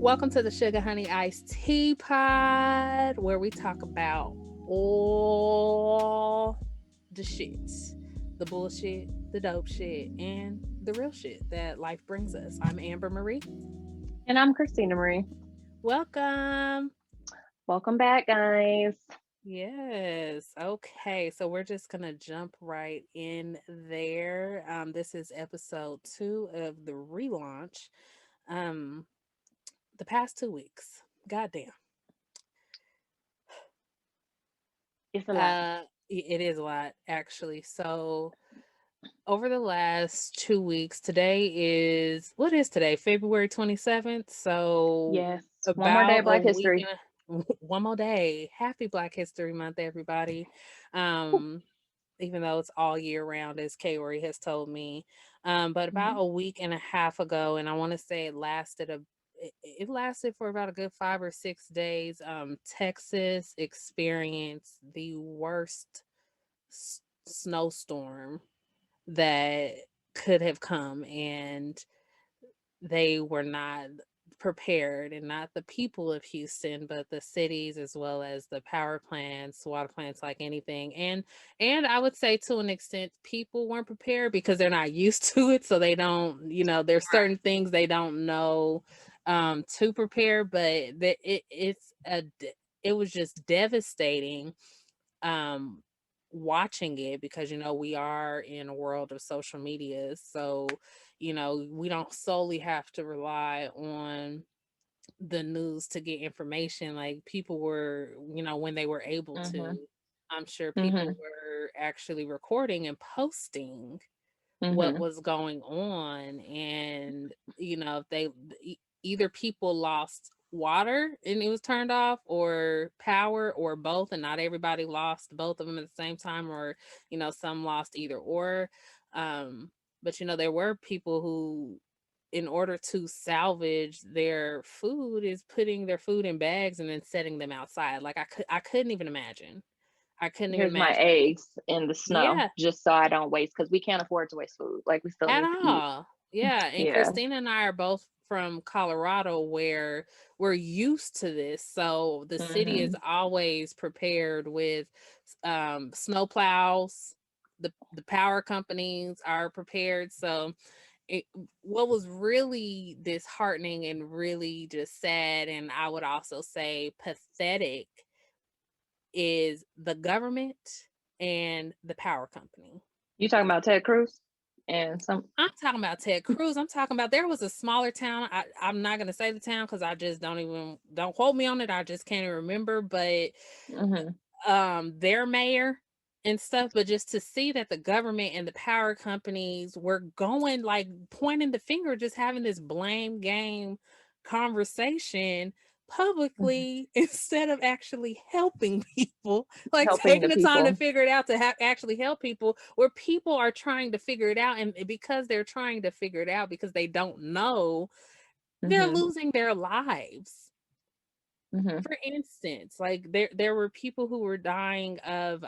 Welcome to the Sugar Honey Iced Tea Pod, where we talk about all the shit, the bullshit, the dope shit, and the real shit that life brings us. I'm Amber Marie. And I'm Christina Marie. Welcome. Welcome back, guys. Yes. Okay. So we're just gonna jump right in there. This is episode 2 of the relaunch. Um, the past 2 weeks. Goddamn. It's a lot. It is a lot actually. So over the last 2 weeks, today is what is today? February 27th. So Yes. One more day about of a Black week History. and one more day. Happy Black History Month, everybody. Whew. Um, even though it's all year round, as Kayori has told me. But about Mhm. a week and a half ago, and I want to say it lasted for about a good 5 or 6 days. Texas experienced the worst snowstorm that could have come, and they were not prepared, and not the people of Houston, but the cities as well as the power plants, water plants, like anything. And I would say to an extent people weren't prepared because they're not used to it, so they don't, there's certain things they don't know to prepare, but it was just devastating um watching it because we are in a world of social media, so we don't solely have to rly on the news to get information. Like, people were, when they were able to, Mhm. I'm sure people Mhm. were actually recording and posting what Mhm. was going on. And if either people lost water and it was turned off, or power, or both, and not everybody lost both of them at the same time, or some lost either or. But there were people who, in order to salvage their food, is putting their food in bags and then setting them outside. Like, I couldn't even imagine. I couldn't even Here's my imagine. eggs in the snow, Yeah, just so I don't waste, because we can't afford to waste food. Like, we still at need to eat. all. Yeah, and Yeah. Christina and I are both from Colorado, where we're used to this. So the city is Mhm. always prepared with snow plows. The power companies are prepared. So it, what was really disheartening and really just sad, and I would also say pathetic, is the government and the power company. You talking about Ted Cruz and some? I'm talking about Ted Cruz. I'm talking about, there was a smaller town. I'm not gonna say the town because I just don't quote me on it. I just can't even remember. But Mhm. their mayor and stuff. But just to see that the government and the power companies were going, like, pointing the finger, just having this blame game conversation Mhm. publicly instead of actually helping people, like Helping taking the the time to people. figure it out, to actually help people, where people are trying to figure it out. And because they're trying to figure it out because they don't know, they're Mhm. losing their lives. Mhm. For instance, like, there were people who were dying of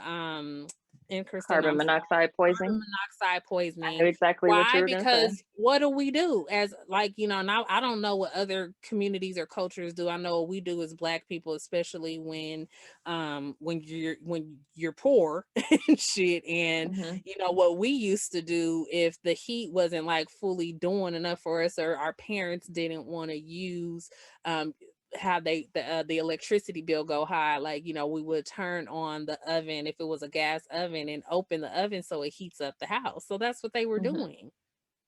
and Christina, Carbon I'm sorry, monoxide carbon poisoning. monoxide I poisoning. knew exactly what you Why? were gonna say. Because what do we do as, like, now I don't know what other communities or cultures do. I know what we do as Black people, especially when you're poor and shit. And Mhm. what we used to do if the heat wasn't, like, fully doing enough for us, or our parents didn't want to use um have the electricity bill go high, like, we would turn on the oven, if it was a gas oven, and open the oven so it heats up the house. So that's what they were Mhm. doing.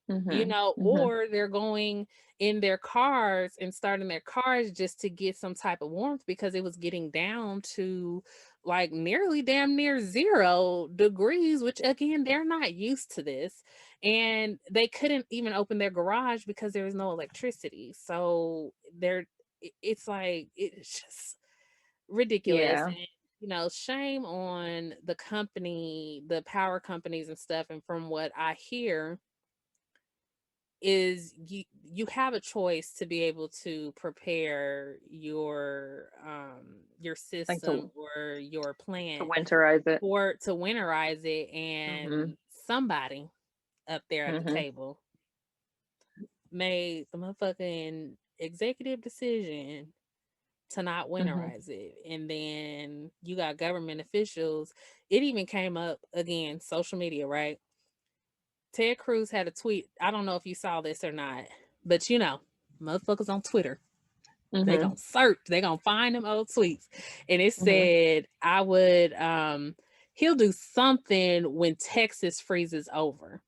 Mhm. Mhm. Or they're going in their cars and starting their cars just to get some type of warmth, because it was getting down to, like, nearly damn near 0 degrees, which, again, they're not used to this. And they couldn't even open their garage because there was no electricity. So it's like, it's just ridiculous. Yeah. And shame on the power companies and stuff. And from what I hear, is you have a choice to be able to prepare your Like system or your to plant winterize it. for to winterize it. Mhm. And somebody up there at the Mhm. table made the motherfucking executive decision to not Mhm. winterize it. And then you got government officials. It even came up again, social media, right? Ted Cruz had a tweet. I don't know if you saw this or not, but motherfuckers on Twitter, they Mhm. gonna search, they gonna find them old tweets. And it Mhm. said, I would he'll do something when Texas freezes over.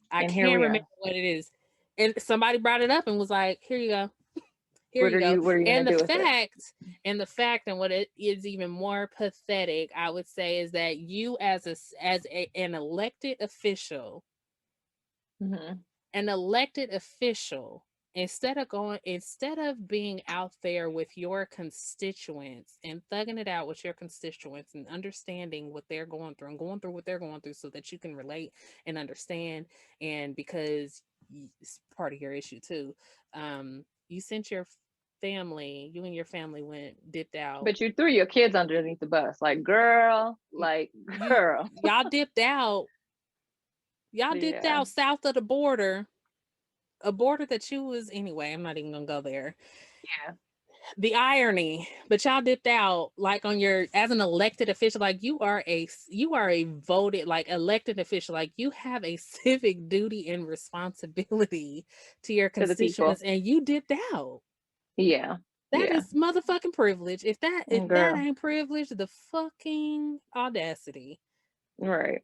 I And here can't we remember are. what it is. And somebody brought it up and was like, here you go. Here What you are go. you what are you gonna And the do with it? fact, and what it is even more pathetic, I would say, is that you an elected official, Mhm. an elected official, instead of being out there with your constituents and thugging it out with your constituents and understanding what they're going through and going through what they're going through so that you can relate and understand, and because it's part of your issue too. You sent your family, you and your family went dipped out. But you threw your kids underneath the bus. Like, girl, Y- like, you girl. y'all dipped out. Y'all dipped Yeah. out south of the border, a border that you was anyway. I'm not even gonna go there. Yeah. The irony, but y'all dipped out like on your as an elected official, like you are a voted like elected official, like you have a civic duty and responsibility to your To the people. constituents, and you dipped out. Yeah. That Yeah. is motherfucking privilege. If that Girl. ain't privilege, the fucking audacity. Right.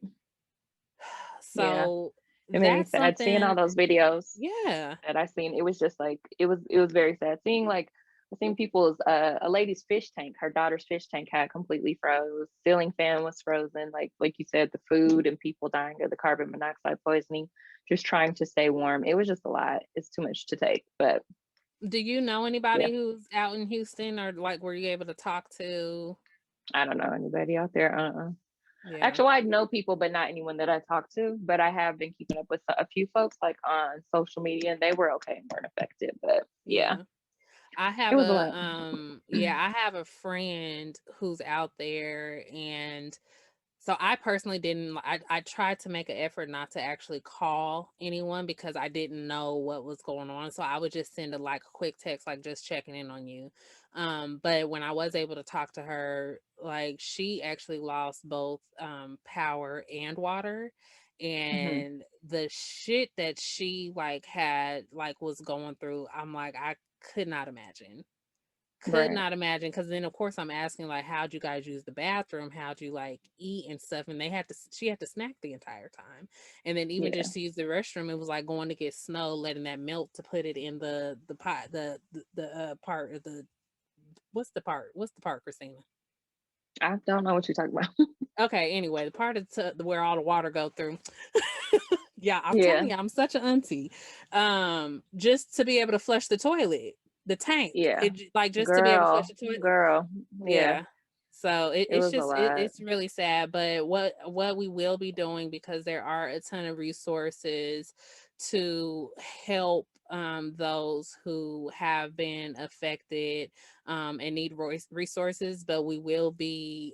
Yeah. So It made me that's sad seeing all something. those videos Yeah. that I seen. It was just like it was very sad seeing like I seen people's a lady's fish tank, her daughter's fish tank had completely froze. Ceiling fan was frozen. Like you said, the food and people dying of the carbon monoxide poisoning, just trying to stay warm. It was just a lot. It's too much to take. But Do you know yeah, anybody who's out in Houston, or like were you able to talk to? I don't know anybody out there. Yeah. Actually, I know people, but not anyone that I talk to. But I have been keeping up with a few folks like on social media, and they were okay and weren't affected. But yeah, Yeah. it was a lot. I have a friend who's out there, and so I personally didn't I tried to make an effort not to actually call anyone because I didn't know what was going on. So I would just send a quick text, like just checking in on you. But when I was able to talk to her, like she actually lost both power and water. Hmm. And the shit that she had was going through, I'm like, I could not imagine. Could Right. not imagine, because then, of course, I'm asking, like, how'd you guys use the bathroom? How'd you, eat and stuff? And she had to snack the entire time. And then even Yeah. just to use the restroom, it was like going to get snow, letting that melt to put it in the pot, part of the what's the part? What's the part, Christina? I don't know what you're talking about. Okay, anyway, the part of where all the water go through. Yeah, I'm telling Yeah. you, I'm such an auntie. Just to be able to flush the toilet, the tank, Yeah. just to be able to flush Girl. the toilet. Girl. Yeah. Yeah. So It was a lot. it's really sad, but what we will be doing, because there are a ton of resources to help those who have been affected and need resources, but we will be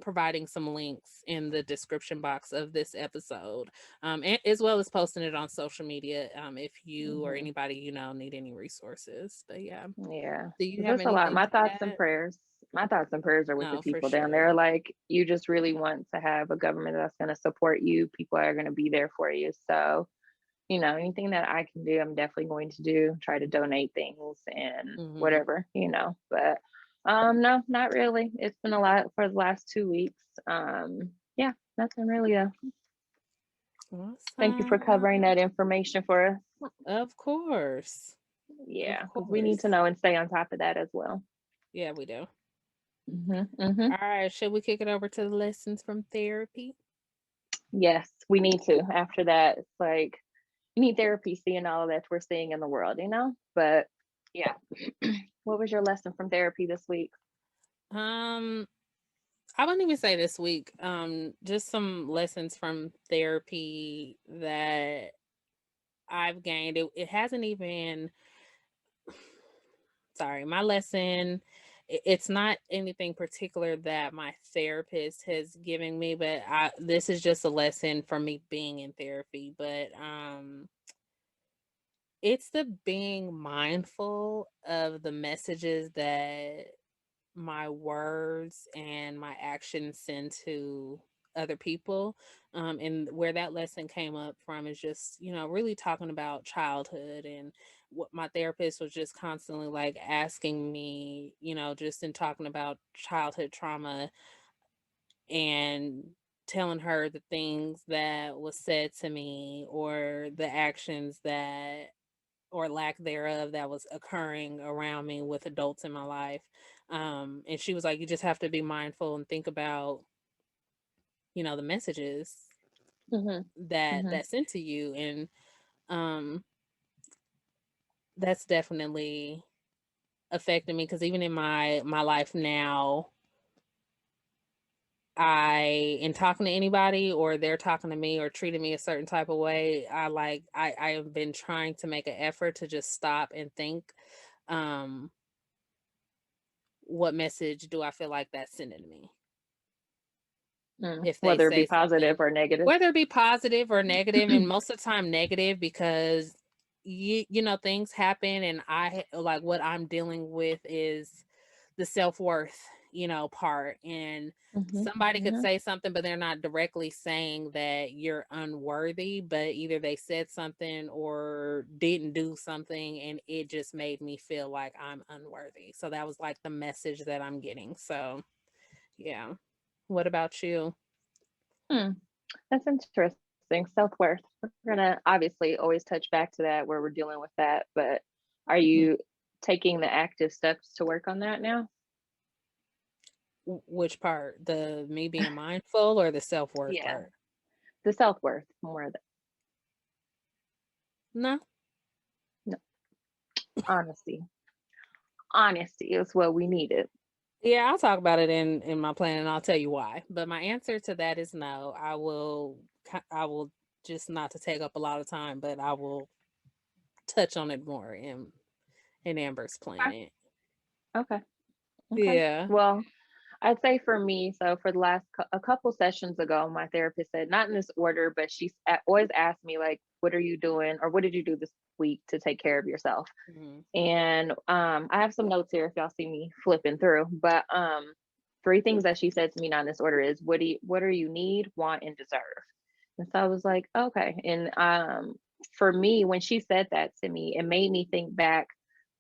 providing some links in the description box of this episode, as well as posting it on social media, if you or Hmm. anybody need any resources. But yeah, Yeah. do you It's have just a lot. anything My to thoughts and add? prayers. My thoughts and prayers are with the No, for people down sure. there. Like, you just really want to have a government that's going to support you. People are going to be there for you. So, anything that I can do, I'm definitely going to do. Try to donate things and Mhm. whatever. But no, not really. It's been a lot for the last 2 weeks. Yeah, nothing really. Thank you for covering Awesome. that information for us. Of course. Of Yeah, because we need to course. know and stay on top of that as well. Yeah, we do. Hmm. Hmm. All right, should we kick it over to the lessons from therapy? Yes, we need to. After that, it's like you need therapy seeing all that we're seeing in the world. But yeah, what was your lesson from therapy this week? Um, I wouldn't even say this week. Just some lessons from therapy that I've gained. It hasn't even, sorry, my lesson, it's not anything particular that my therapist has given me, but this is just a lesson from me being in therapy. But It's the being mindful of the messages that my words and my actions send to other people. And where that lesson came up from is just, really talking about childhood, and what my therapist was just constantly like asking me, just in talking about childhood trauma, and telling her the things that was said to me, or the actions that, or lack thereof, that was occurring around me with adults in my life. And she was like, you just have to be mindful and think about, the messages Mhm. that Mhm. sent to you. And um that's definitely affected me, because even in my life now, in talking to anybody, or they're talking to me or treating me a certain type of way, I have been trying to make an effort to just stop and think, um what message do I feel like that's sending to me? If they Whether it be say something, positive or negative. whether it be positive or negative, and most of the time negative, because things happen, and like, what I'm dealing with is the self-worth, part. And Mhm. somebody could Mhm. say something, but they're not directly saying that you're unworthy, but either they said something or didn't do something, and it just made me feel like I'm unworthy. So that was like the message that I'm getting. So, yeah. What about you? Hmm. That's interesting. Self-worth. We're gonna obviously always touch back to that where we're dealing with that, but are Mhm. you taking the active steps to work on that now? Which part? The me being mindful, or the self-worth Yeah. part? The self-worth more than No. no, honesty. Honesty is what we needed. Yeah, I'll talk about it in my plan, and I'll tell you why. But my answer to that is no. I will just, not to take up a lot of time, but I will touch on it more in Amber's Okay. planet. Okay. Okay. Yeah. Well, I'd say for me, so for the last a couple sessions ago, my therapist said, not in this order, but always asked me like, "What are you doing, or what did you do this week to take care of yourself?" Mhm. And I have some notes here if y'all see me flipping through. But three things that she said to me, not in this order, is what do you need, want, and deserve? And so I was like, okay. And for me, when she said that to me, it made me think back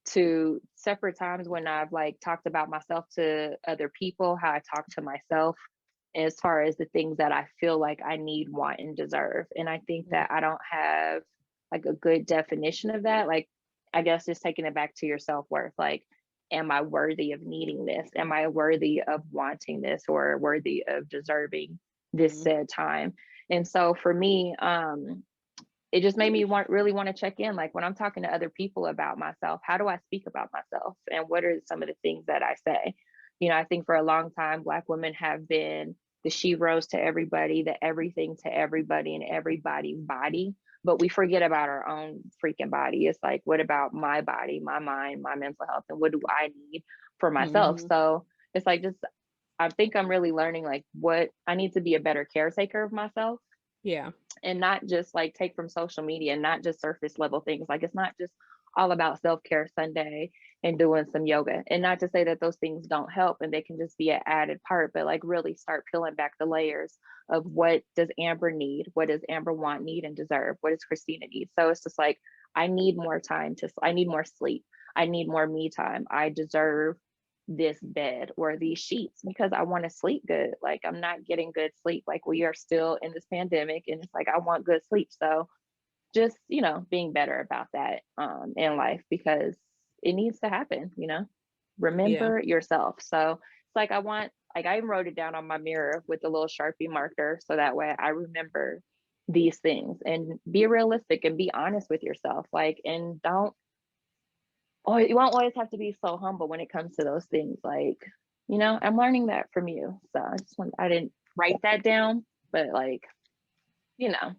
to separate times when I've like talked about myself to other people, how I talk to myself as far as the things that I feel like I need, want, and deserve. And I think Mhm. that I don't have like a good definition of that. Like, I guess just taking it back to your self worth. Like, am I worthy of needing this? Am I worthy of wanting this, or worthy of deserving this Mhm. said time? And so for me, it just made me really want to check in, like when I'm talking to other people about myself, how do I speak about myself, and what are some of the things that I say? I think for a long time Black women have been the she rose to everybody, the everything to everybody, and everybody's body, but we forget about our own freaking body. It's like, what about my body, my mind, my mental health, and what do I need for myself? Mhm. So it's like, just I think I'm really learning like what I need to be a better caretaker of myself, Yeah. and not just like take from social media, and not just surface level things. Like, it's not just all about self-care Sunday and doing some yoga. And not to say that those things don't help and they can just be an added part, but like really start peeling back the layers of what does Amber need? What does Amber want, need, and deserve? What does Christina need? So it's just like, I need more sleep. I need more me time. I deserve this bed or these sheets because I want to sleep good. Like, I'm not getting good sleep. Like, we are still in this pandemic, and it's like I want good sleep. So just, being better about that in life, because it needs to happen. Yeah. Remember yourself. So it's like, I even wrote it down on my mirror with a little Sharpie marker so that way I remember these things, and be realistic and be honest with yourself. Like, and don't, oh, you won't always have to be so humble when it comes to those things. Like, I'm learning that from you. So I didn't write that down, but like, you know,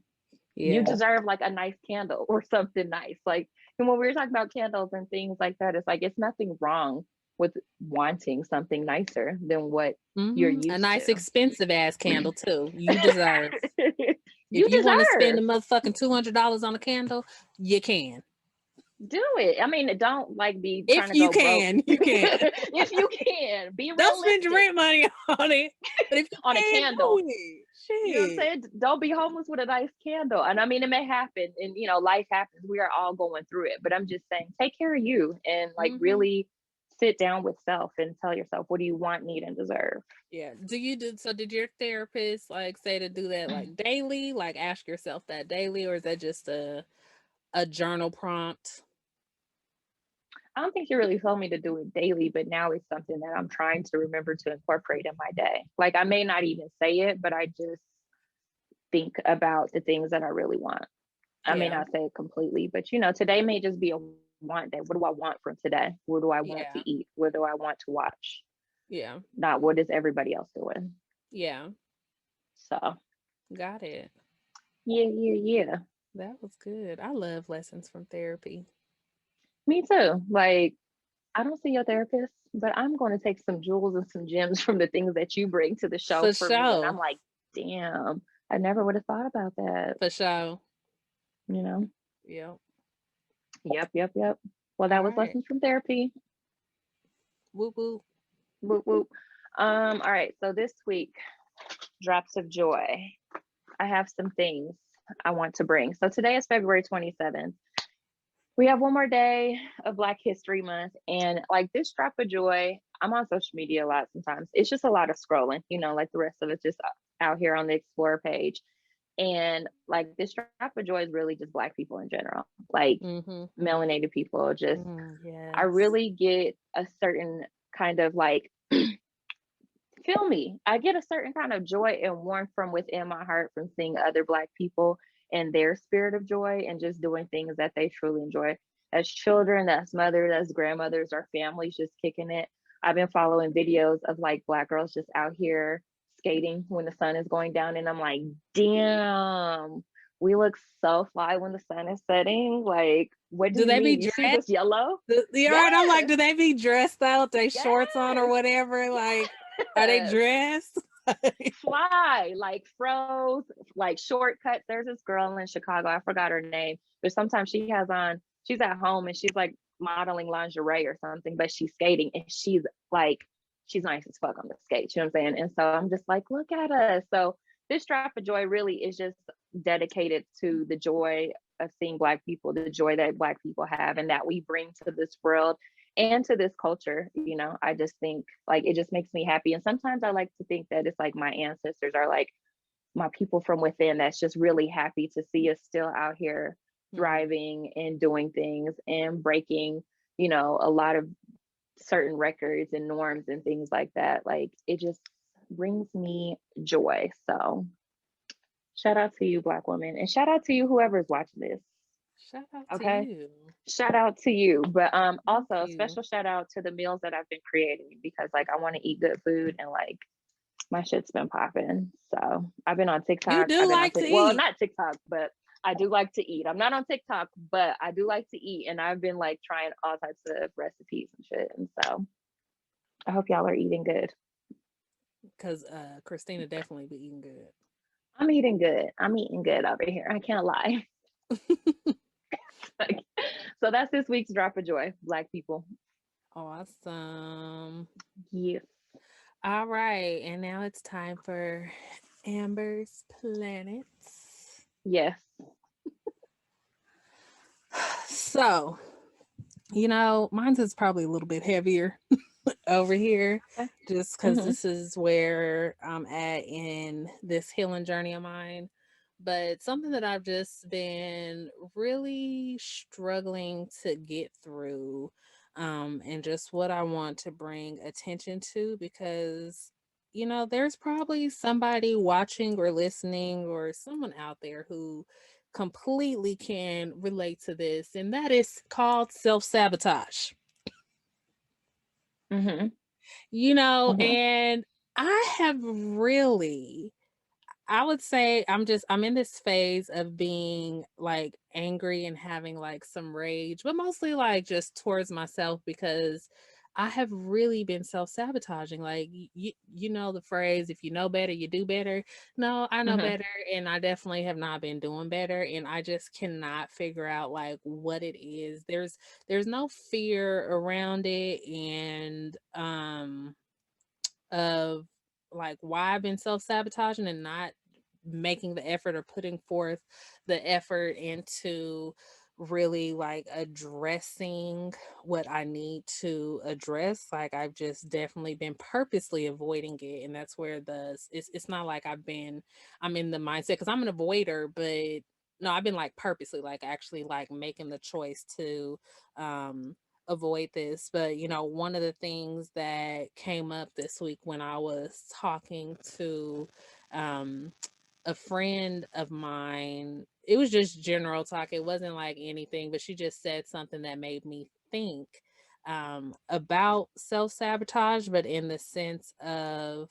you Yeah. deserve like a nice candle or something nice. Like, and when we were talking about candles and things like that, it's like, it's nothing wrong with wanting something nicer than what you're A used nice to. expensive ass candle too. You deserve. If You you want to spend a deserve. motherfucking $200 on a candle, you can. Do it. I mean, don't like be trying If to you go broke. can, you can. If you can, be Don't spend your realistic. rent money on it. But if you On a can, do candle. it. You know what I'm Shit. saying? Don't be homeless with a nice candle. And I mean, it may happen, and life happens. We are all going through it. But I'm just saying, take care of you and like Hmm. really sit down with self and tell yourself, what do you want, need, and deserve? Yeah. Did your therapist like say to do that like daily? Like ask yourself that daily, or is that just a journal prompt? I don't think she really told me to do it daily, but now it's something that I'm trying to remember to incorporate in my day. Like I may not even say it, but I just think about the things that I really want. I may Yeah. not say it completely, but today may just be a want day. What do I want from today? What do I want Yeah. to eat? What do I want to watch? Yeah. Not what is everybody else doing. Yeah. So Got it. yeah, yeah, yeah. That was good. I love lessons from therapy. Me too. Like I don't see your therapist, but I'm going to take some jewels and some gems from the things that you bring to the show For for me. And I'm sure. like, damn, I never would have thought about that. For sure. You know? Yep. Yep, yep, yep. Well, All that was right. lessons from therapy. Whoop whoop. Whoop, whoop. All right. So this week, drops of joy. I have some things I want to bring. So today is February 27th. We have one more day of Black History Month. And like this drop of joy, I'm on social media a lot sometimes. It's just a lot of scrolling, like the rest of it's just out here on the Explore page. And like this drop of joy is really just Black people in general, like Mm-hmm. melanated people. Just, Mm, I yes. really get a certain kind of like, feel me. I get a certain kind of joy and warmth from within my heart from seeing other Black people and their spirit of joy and just doing things that they truly enjoy. As children, as mothers, as grandmothers, our families just kicking it. I've been following videos of like Black girls just out here skating when the sun is going down, and I'm like, damn, we look so fly when the sun is setting. Like, what do Do you they be mean? You see dressed? this yellow? You're right. I'm like, Yes, do they be dressed out? They shorts on or yes, whatever? Like, are they yes. dressed? Fly like froze, like shortcuts. There's this girl in Chicago, I forgot her name, but sometimes she's at home and she's like modeling lingerie or something, but she's skating and she's nice as fuck on the skates, you know what I'm saying? And so I'm just like, look at us. So this drop of joy really is just dedicated to the joy of seeing Black people, the joy that Black people have and that we bring to this world and to this culture. I just think like it just makes me happy. And sometimes I like to think that it's like my ancestors are like my people from within that's just really happy to see us still out here Mm, thriving and doing things and breaking, a lot of certain records and norms and things like that. Like it just brings me joy. So shout out to you, Black women, and shout out to you, whoever's watching this. shout out to Okay. you. Shout out to you. But Thank also a you. special shout out to the meals that I've been creating because like I want to eat good food and like my shit's been popping. So I've been on You TikTok. I've do been on like to well, eat. not TikTok, but I do like to eat. I'm not on TikTok, but I do like to eat, and I've been like trying all types of recipes and shit. And so I hope y'all are eating good. Because Christina definitely be eating good. I'm eating good. I'm eating good over here. I can't lie. So that's this week's drop of joy, Black people. Awesome. Yes. All right. And now it's time for Amber's Planets. Yes. So, mine's is probably a little bit heavier over here, Okay. just because Hmm. this is where I'm at in this healing journey of mine. But something that I've just been really struggling to get through, and just what I want to bring attention to because. There's probably somebody watching or listening or someone out there who completely can relate to this, and that is called self sabotage. Hmm. Hmm. And I have really, I would say I'm in this phase of being like angry and having like some rage, but mostly like just towards myself because I have really been self-sabotaging. Like you know the phrase, if you know better, you do better. No, I know Mhm. better and I definitely have not been doing better and I just cannot figure out like what it is. There's no fear around it and of like why I've been self-sabotaging and not making the effort or putting forth the effort into really like addressing what I need to address. Like I've just definitely been purposely avoiding it. And that's where it's not like I'm in the mindset because I'm an avoider, but no, I've been like purposely like actually like making the choice to um avoid this. But one of the things that came up this week when I was talking to um a friend of mine, it was just general talk. It wasn't like anything, but she just said something that made me think about self-sabotage, but in the sense of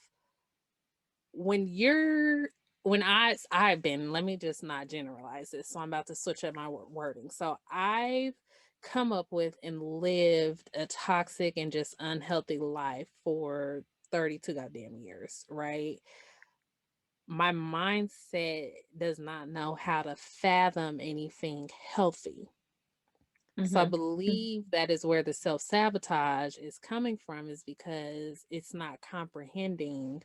when you're when I've been, let me just not generalize this, so I'm about to switch up my wording. So I've come up with and lived a toxic and just unhealthy life for 32 goddamn years, right? My mindset does not know how to fathom anything healthy. So I Mhm. Mhm. believe that is where the self-sabotage is coming from, is because it's not comprehending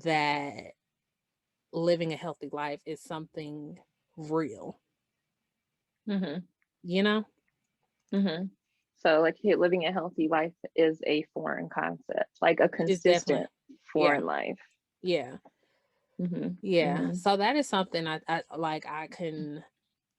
that living a healthy life is something real, Mhm. you know? Mhm. So, like, living a healthy life is a foreign concept, like a It is definitely, consistent yeah, foreign life. yeah, Mhm. yeah. Mhm. So that is something I like.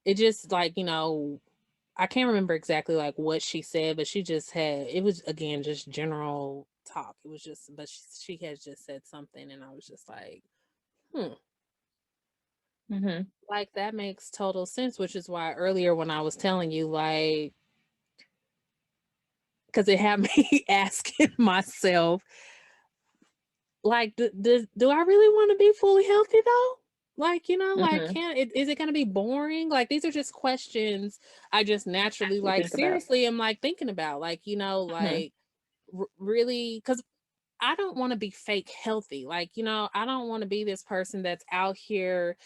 It just like, I can't remember exactly like what she said, but she just had, it was again just general talk. It was just, but she has just said something, and I was just like, hmm, Mhm. like that makes total sense, which is why earlier when I was telling you, like, because it had me asking myself, like, do I really want to be fully healthy though? Like, like, Mhm. is it going to be boring? Like, these are just questions I just naturally, You like, think about. seriously am like thinking about, like, Mhm. like really, because I don't want to be fake healthy. Like, I don't want to be this person that's out here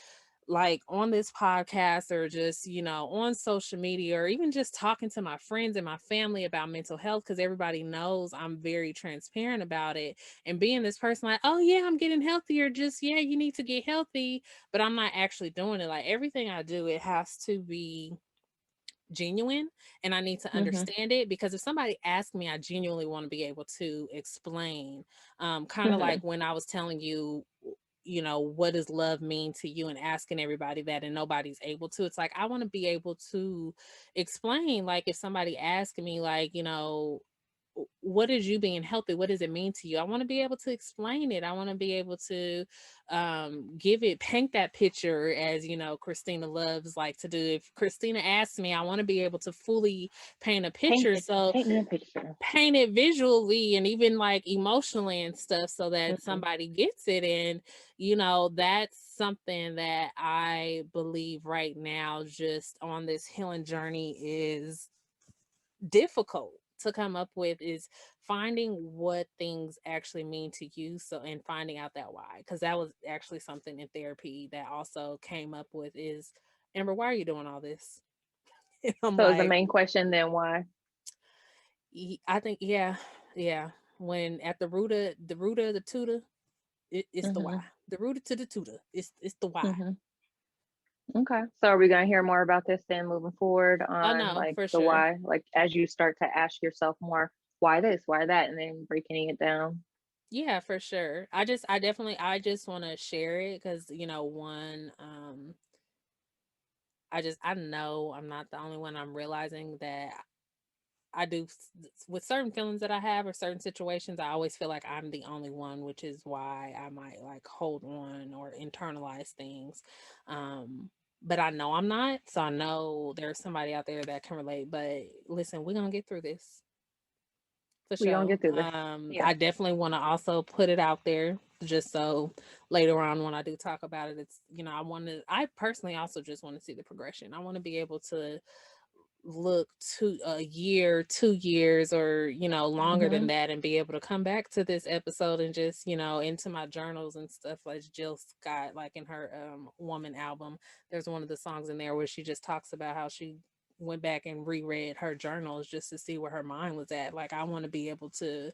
like on this podcast or just, on social media or even just talking to my friends and my family about mental health because everybody knows I'm very transparent about it. And being this person like, oh yeah, I'm getting healthier, just yeah, you need to get healthy, but I'm not actually doing it. Like everything I do, it has to be genuine and I need to Mhm. understand it, because if somebody asks me, I genuinely want to be able to explain. Kind of like Mhm. when I was telling you, what does love mean to you, and asking everybody that and nobody's able to. It's like I want to be able to explain, like if somebody asks me like, what is you being healthy, what does it mean to you, I want to be able to explain it. I want to be able to paint that picture, as Christina loves like to do. If Christina asks me, I want to be able to fully paint a Paint picture, it. so Paint me a picture. paint it visually and even like emotionally and stuff, so that Mhm. somebody gets it. And that's something that I believe right now, just on this healing journey, is difficult to come up with, is finding what things actually mean to you, so and finding out that why, because that was actually something in therapy that also came up with, is Amber, why are you doing all this? And I'm So, is the like, main question then why? I think, yeah, yeah, when at the root of the tutor, it's the why. Mhm. The root to the tutor, it's the why. Mhm. Okay. So, are we gonna hear more about this then moving forward Oh on no, like for the sure. why? Like as you start to ask yourself more, why this, why that, and then breaking it down. Yeah, for sure. I just want to share it because one, I know I'm not the only one. I'm realizing that I do with certain feelings that I have or certain situations, I always feel like I'm the only one, which is why I might like hold on or internalize things. Um, but I know I'm not, so I know there's somebody out there that can relate. But listen, we're gonna get through this for We gonna sure. get through this. Yeah. I definitely want to also put it out there just so later on when I do talk about it, it's I personally also just want to see the progression. I want to be able to look to a year, 2 years, or longer than Mhm. that, and be able to come back to this episode and just into my journals and stuff, like Jill Scott, like in her Woman album, there's one of the songs in there where she just talks about how she went back and reread her journals just to see where her mind was at. Like, I want to be able to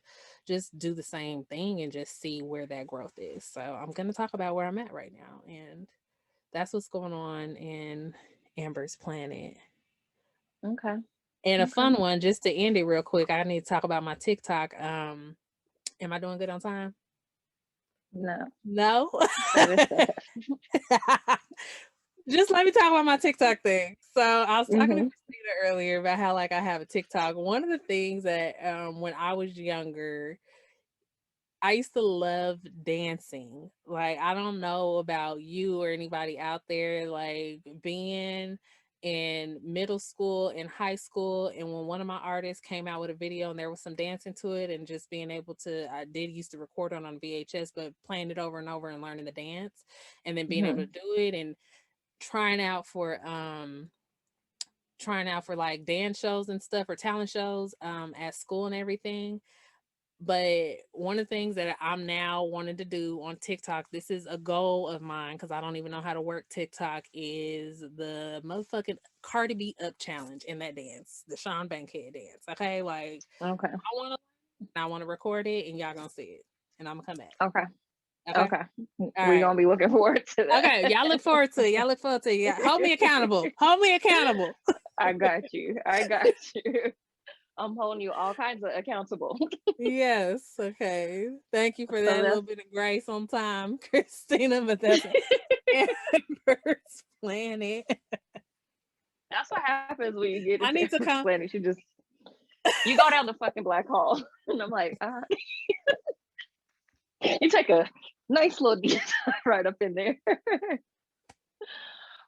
just do the same thing and just see where that growth is. So I'm going to talk about where I'm at right now, and that's what's going on in Amber's Planet. Okay. And a Okay. fun one, just to end it real quick, I need to talk about my TikTok. Am I doing good on time? No, No? that is sad. Just let me talk about my TikTok thing. So I was talking to Mhm. Christina earlier about how like I have a TikTok. One of the things that when I was younger, I used to love dancing. Like, I don't know about you or anybody out there, like being in middle school and high school, and when one of my artists came out with a video and there was some dancing to it, and just being able to, I did used to record it on VHS, but playing it over and over and learning the dance, and then being able to Mhm. do it, and trying out for like dance shows and stuff, or talent shows at school and everything. But one of the things that I'm now wanting to do on TikTok, this is a goal of mine because I don't even know how to work TikTok, is the motherfucking Cardi B up challenge in that dance, the Sean Bankhead dance. Okay, like Okay. I want to record it, and y'all gonna see it, and I'm gonna come back. Okay. Okay, Okay. all We're right. gonna be looking forward to that. Okay, y'all look forward to it. Y'all look forward to it. Yeah, hold me accountable. Hold me accountable. I got you. I got you. I'm holding you all kinds of accountable. Yes. Okay. Thank you for So that little bit of grace on time, Christina. But that's Amber's Planet. that's what happens when you get I into need to Amber's come. Planet. You go down the fucking black hole, and I'm like, you take a nice little detour right up in there.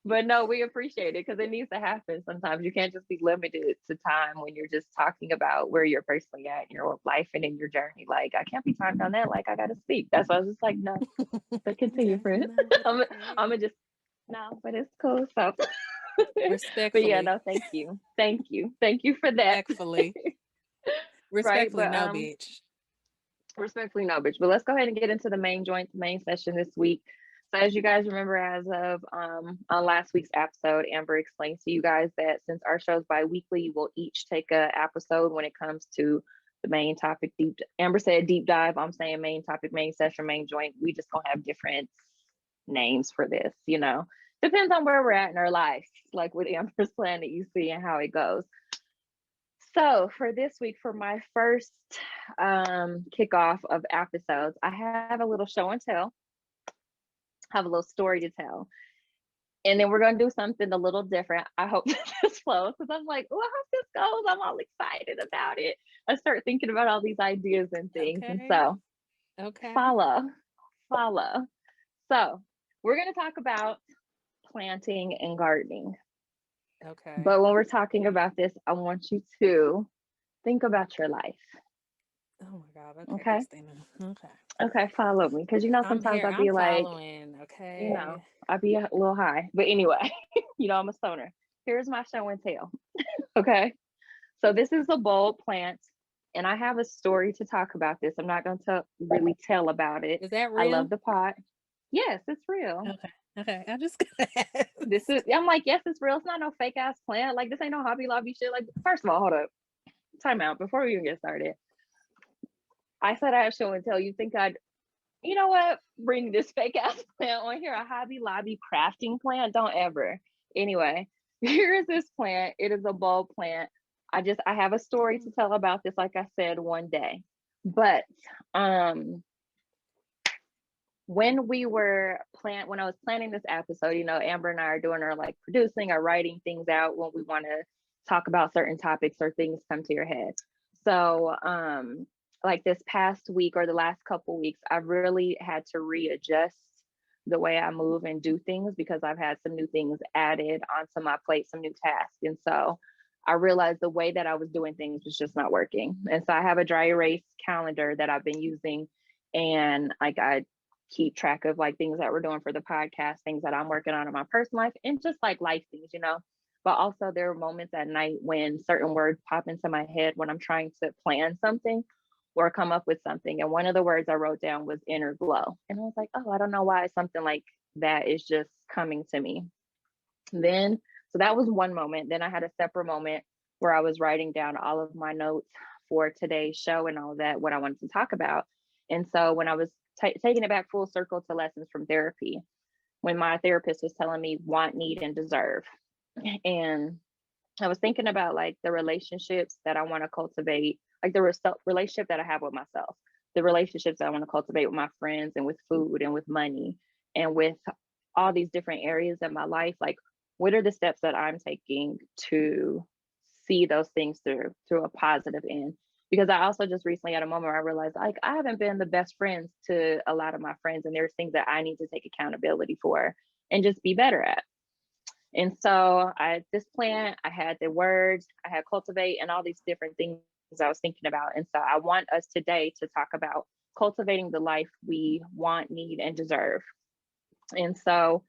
But no, we appreciate it because it needs to happen sometimes. You can't just be limited to time when you're just talking about where you're personally at in your life and in your journey. Like, I can't be talking on that. Like, I got to speak. That's why I was just like, no, but continue, Okay. friend. No, I'm, okay. I'm gonna just, no, but it's cool. So, but yeah, Respectfully. no, thank you. Thank you. Thank you for that. Respectfully. Right. Respectfully, But, no, bitch. respectfully, no, bitch. But let's go ahead and get into the main joint, the main session this week. So, as you guys remember, as of on last week's episode, Amber explained to you guys that since our show is bi-weekly, we'll each take a episode when it comes to the main topic. Amber said deep dive. I'm saying main topic, main session, main joint. We just gonna have different names for this. Depends on where we're at in our life. Like with Amber's Planet, you see and how it goes. So for this week, for my first kickoff of episodes, I have a little show and tell, have a little story to tell. And then we're going to do something a little different. I hope this flows because I'm like, oh, I hope this goes. I'm all excited about it. I start thinking about all these ideas and things. And Okay. so Okay. follow, follow. So we're going to talk about planting and gardening. Okay. But when we're talking about this, I want you to think about your life. Oh my God. Okay, Okay. Christina. Okay. Okay. Follow me. Because, I'm sometimes here. I'll I'm be like, following. Okay. I'll be a little high. But anyway, I'm a stoner. Here's my show and tell. Okay. So this is a bulb plant, and I have a story to talk about this. I'm not going to really tell about it. Is that I real? love the pot. Yes, it's real. Okay. Okay. I just got I'm like, yes, it's real. It's not no fake ass plant. Like, this ain't no Hobby Lobby shit. Like, first of all, hold up. Time out before we even get started. I said I have show and tell. You think I'd, you know what? Bring this fake ass plant on here, a Hobby Lobby crafting plant? Don't ever. Anyway, here is this plant. It is a bulb plant. I have a story to tell about this, like I said, one day. But when I was planning this episode, Amber and I are doing our like producing or writing things out when we want to talk about certain topics or things come to your head. So like this past week or the last couple weeks, I've really had to readjust the way I move and do things because I've had some new things added onto my plate, some new tasks. And so I realized the way that I was doing things was just not working. And so I have a dry erase calendar that I've been using, and like I keep track of like things that we're doing for the podcast, things that I'm working on in my personal life, and just like life things. But also there are moments at night when certain words pop into my head when I'm trying to plan something or come up with something. And one of the words I wrote down was inner glow. And I was like, oh, I don't know why something like that is just coming to me. Then, so that was one moment. Then I had a separate moment where I was writing down all of my notes for today's show and all that, what I wanted to talk about. And so when I was taking it back full circle to lessons from therapy, when my therapist was telling me want, need, and deserve. And I was thinking about like the relationships that I want to cultivate, like the relationship that I have with myself, the relationships that I want to cultivate with my friends and with food and with money and with all these different areas of my life. Like, what are the steps that I'm taking to see those things through a positive end? Because I also just recently had a moment where I realized like I haven't been the best friends to a lot of my friends, and there's things that I need to take accountability for and just be better at. And so I had this plan, I had the words, I had cultivate, and all these different things I was thinking about. And so I want us today to talk about cultivating the life we want, need, and deserve. And so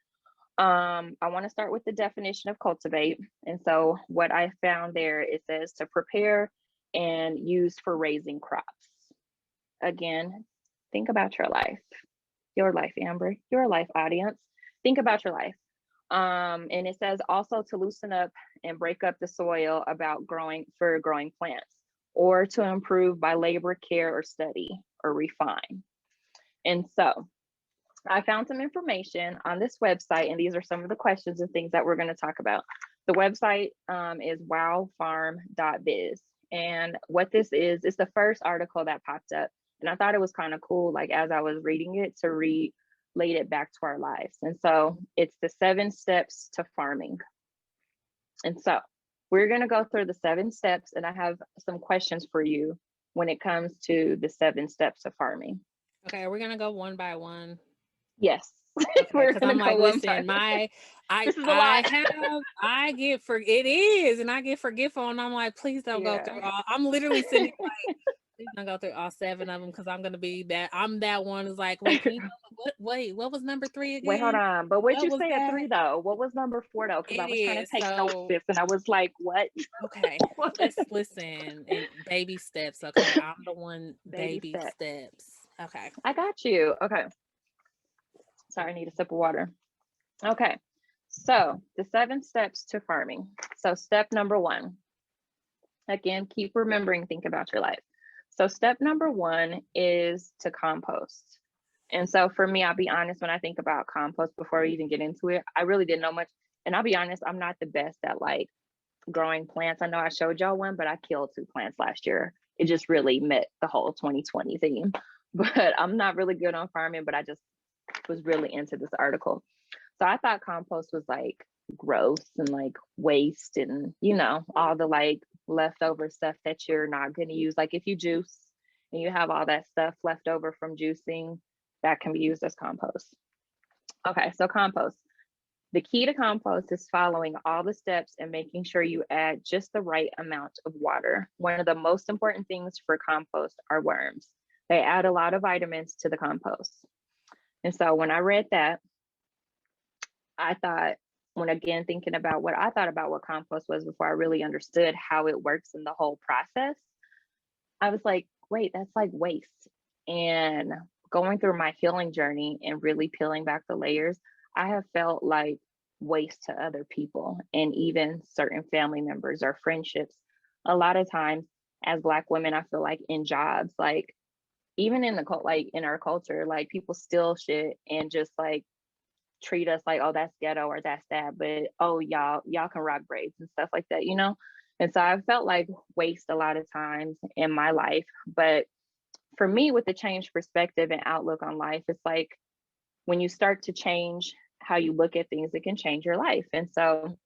I want to start with the definition of cultivate. And so what I found there, it says to prepare and use for raising crops. Again, think about your life, Amber, your life audience. Think about your life. And it says also to loosen up and break up the soil about growing plants, or to improve by labor, care, or study, or refine. And so I found some information on this website, and these are some of the questions and things that we're going to talk about. The website is wowfarm.biz. And what this is the first article that popped up. And I thought it was kind of cool, like as I was reading it, to relate it back to our lives. And so it's the 7 steps to farming. And so we're going to go through the 7 steps, and I have some questions for you when it comes to the 7 steps of farming. Okay, we're gonna go one by one. Yes, Okay, we're because going I'm to go like, one by listen, one. I This is a I lot. have I get for it is, and I get forgetful, and I'm like, please don't go through Yeah. all. I'm literally sitting here like, please don't go through all 7 of them because I'm gonna be that. I'm that one who's like, wait, can you what? Wait, what was number 3 Wait, hold again? on. But what What you was say at that? 3 though? What was number 4 though? Because I It was trying to is take notes, so sis, and I was like, what? okay. Let's listen and baby steps. Okay, I'm the one Baby baby steps. steps. Okay. I got you. Okay. Sorry, I need a sip of water. Okay. So the 7 steps to farming. So step number 1. Again, keep remembering, think about your life. So step number 1 is to compost. And so for me, I'll be honest, when I think about compost before we even get into it, I really didn't know much. And I'll be honest, I'm not the best at like growing plants. I know I showed y'all one, but I killed 2 plants last year. It just really met the whole 2020 theme. But I'm not really good on farming, but I just was really into this article. So I thought compost was like gross and like waste and, all the like leftover stuff that you're not going to use. Like if you juice and you have all that stuff left over from juicing, that can be used as compost. Okay, so compost. The key to compost is following all the steps and making sure you add just the right amount of water. One of the most important things for compost are worms. They add a lot of vitamins to the compost. And so when I read that, I thought, when again thinking about what I thought about what compost was before I really understood how it works in the whole process, I was like, wait, that's like waste. And going through my healing journey and really peeling back the layers, I have felt like waste to other people and even certain family members or friendships. A lot of times, as Black women, I feel like in jobs, like even in the like in our culture, like people steal shit and just like treat us like, oh, that's ghetto or that's that, but oh, y'all can rock braids and stuff like that. And so I felt like waste a lot of times in my life. But for me, with the change perspective and outlook on life, it's like when you start to change how you look at things, it can change your life. And so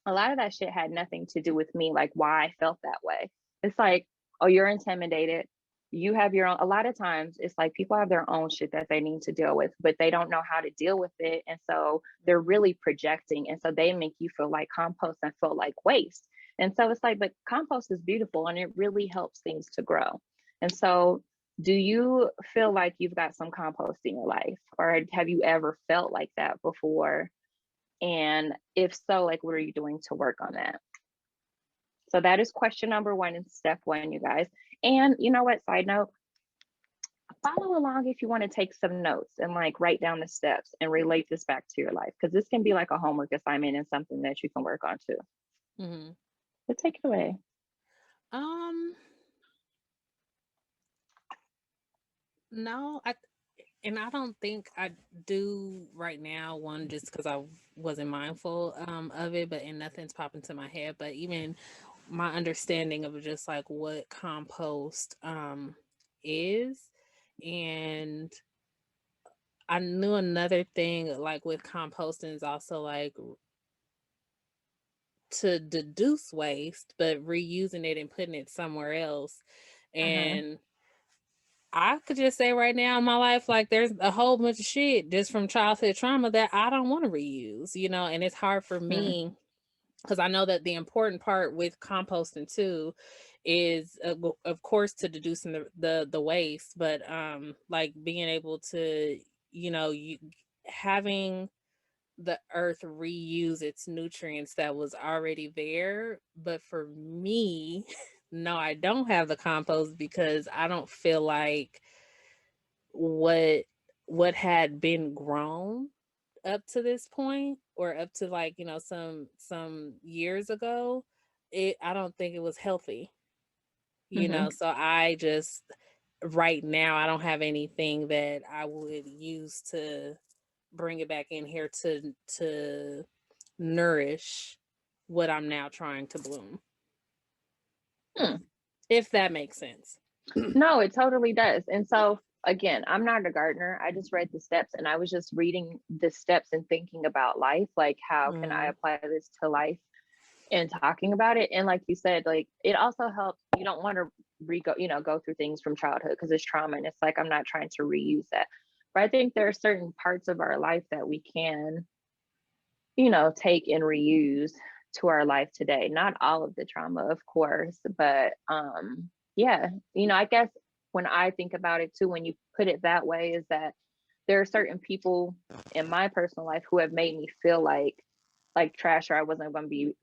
a lot of that shit had nothing to do with me, like why I felt that way. It's like, oh, you're intimidated. You have your own, a lot of times it's like people have their own shit that they need to deal with, but they don't know how to deal with it. And so they're really projecting. And so they make you feel like compost and feel like waste. And so it's like, but compost is beautiful and it really helps things to grow. And so do you feel like you've got some compost in your life, or have you ever felt like that before? And if so, like, what are you doing to work on that? So that is question number one in step one, you guys. And you know what? Side note, follow along if you want to take some notes and like write down the steps and relate this back to your life because this can be like a homework assignment and something that you can work on too. Mhm. But take it away. Um, no, I don't think I do right now, one, just because I wasn't mindful of it, but and nothing's popping to my head. But even my understanding of just like what compost is, and I knew another thing like with composting is also like to deduce waste, but reusing it and putting it somewhere else. Mm-hmm. And I could just say right now in my life, like there's a whole bunch of shit just from childhood trauma that I don't want to reuse, and it's hard for Mm-hmm. me because I know that the important part with composting too is, of course, to deducing the waste, but like being able to, you having the earth reuse its nutrients that was already there. But for me, no, I don't have the compost because I don't feel like what what had been grown up to this point or up to like some years ago, it I don't think it was healthy, Mm-hmm. so I just right now I don't have anything that I would use to bring it back in here to nourish what I'm now trying to bloom, Hmm. if that makes sense. No, it totally does. And so again, I'm not a gardener. I just read the steps and I was just reading the steps and thinking about life, like how can I Mhm. apply this to life and talking about it. And like you said, like it also helps. You don't want to go through things from childhood because it's trauma. And it's like, I'm not trying to reuse that. But I think there are certain parts of our life that we can, take and reuse to our life today. Not all of the trauma, of course, but yeah, I guess when I think about it too, when you put it that way, is that there are certain people in my personal life who have made me feel like trash or I wasn't going to be,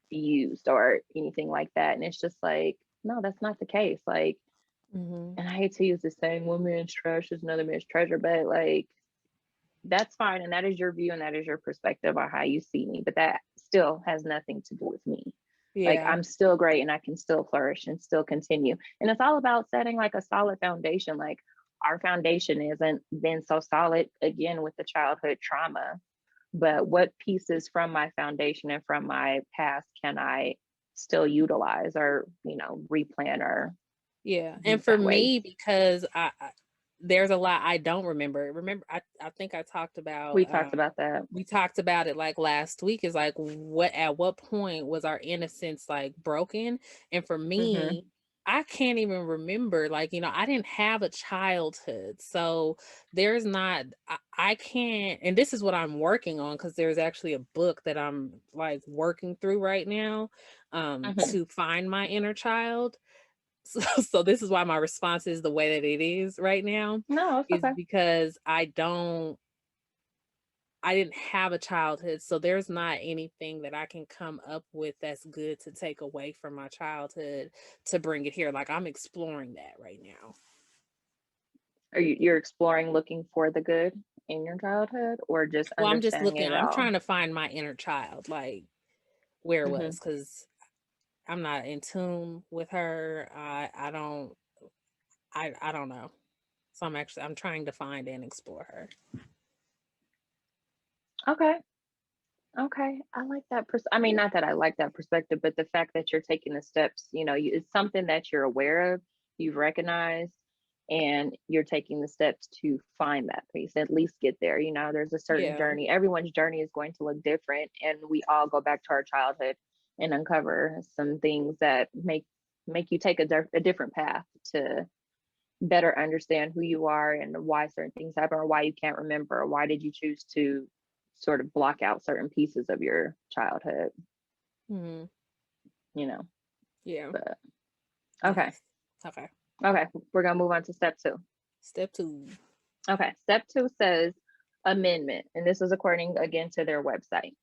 be used or anything like that. And it's just like, no, that's not the case. Like, Mhm. and I hate to use the saying, one man's trash is another man's treasure, but like, that's fine. And that is your view and that is your perspective on how you see me. But that still has nothing to do with me. Like, Yeah. I'm still great and I can still flourish and still continue. And it's all about setting like a solid foundation. Like, our foundation isn't been so solid again with the childhood trauma, but what pieces from my foundation and from my past can I still utilize or, replan or Yeah, and use for that way? me, because there's a lot I don't remember. Remember, I think I talked We about talked about that. we talked about it like last week. Is like at what point was our innocence like broken? And for Mm-hmm. me, I can't even remember. Like I didn't have a childhood, so there's not. I can't. And this is what I'm working on because there's actually a book that I'm like working through right now, Mm-hmm. to find my inner child. So this is why my response is the way that it is right now, No, it's is okay. because I didn't have a childhood, so there's not anything that I can come up with that's good to take away from my childhood to bring it here. Like I'm exploring that right now. Are you're exploring looking for the good in your childhood or just Well, I'm just understanding looking, it I'm all? trying to find my inner child, like where it Mm-hmm. was, because I'm not in tune with her. I don't know. So I'm trying to find and explore her. Okay. Okay. I like that. I mean, not that I like that perspective, but the fact that you're taking the steps, it's something that you're aware of, you've recognized, and you're taking the steps to find that place, at least get there. There's a certain Yeah. journey. Everyone's journey is going to look different, and we all go back to our childhood and uncover some things that make you take a different path to better understand who you are and why certain things happen or why you can't remember or why did you choose to sort of block out certain pieces of your childhood, Mhm. you know. Yeah. But okay. Nice. Okay. Okay, we're gonna move on to step two. Step 2. Okay, step two says amendment. And this is according again to their website.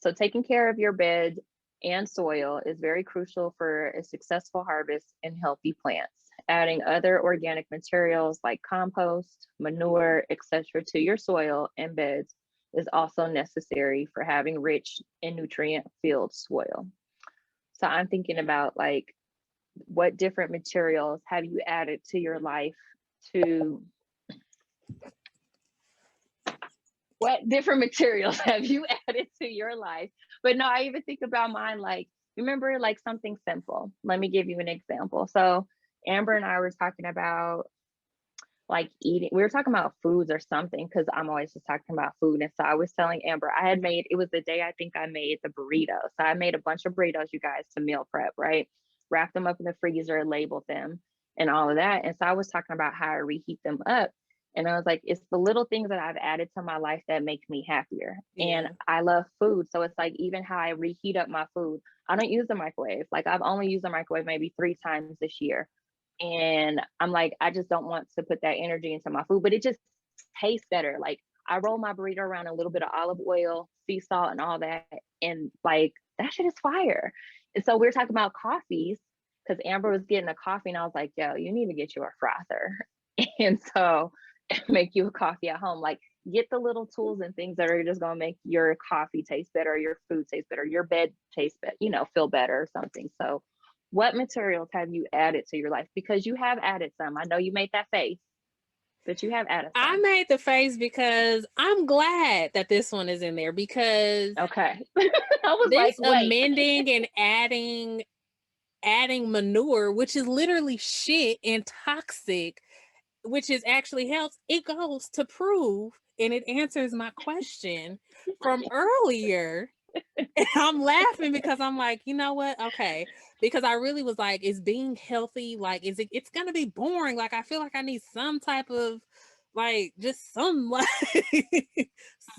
So taking care of your bed and soil is very crucial for a successful harvest and healthy plants. Adding other organic materials like compost, manure, etc. to your soil and beds is also necessary for having rich and nutrient filled soil. So I'm thinking about like what different materials have you added to your life to what different materials have you added to your life? But no, I even think about mine like, remember like something simple. Let me give you an example. So Amber and I were talking about like eating, we were talking about foods or something because I'm always just talking about food. And so I was telling Amber, I had made, it was the day I think I made the burritos. So I made a bunch of burritos, you guys, to meal prep, right? Wrapped them up in the freezer, labeled them and all of that. And so I was talking about how I reheat them up. And I was like, it's the little things that I've added to my life that make me happier. And Yeah. I love food. So it's like, even how I reheat up my food, I don't use the microwave. Like I've only used the microwave maybe 3 times this year. And I'm like, I just don't want to put that energy into my food, but it just tastes better. Like I roll my burrito around a little bit of olive oil, sea salt, and all that. And like that shit is fire. And so we are talking about coffees because Amber was getting a coffee, and I was like, yo, you need to get you a frother. And so make you a coffee at home. Like get the little tools and things that are just gonna make your coffee taste better, your food taste better, your bed taste better, feel better or something. So what materials have you added to your life? Because you have added some. I know you made that face, but you have added I some. made the face because I'm glad that this one is in there because Okay. I was like, this wait. amending and adding manure, which is literally shit and toxic, which is actually helps, it goes to prove and it answers my question from earlier. And I'm laughing because I'm like, you know what? Okay. Because I really was like, is being healthy, like, it's gonna be boring. Like, I feel like I need some type of like just some like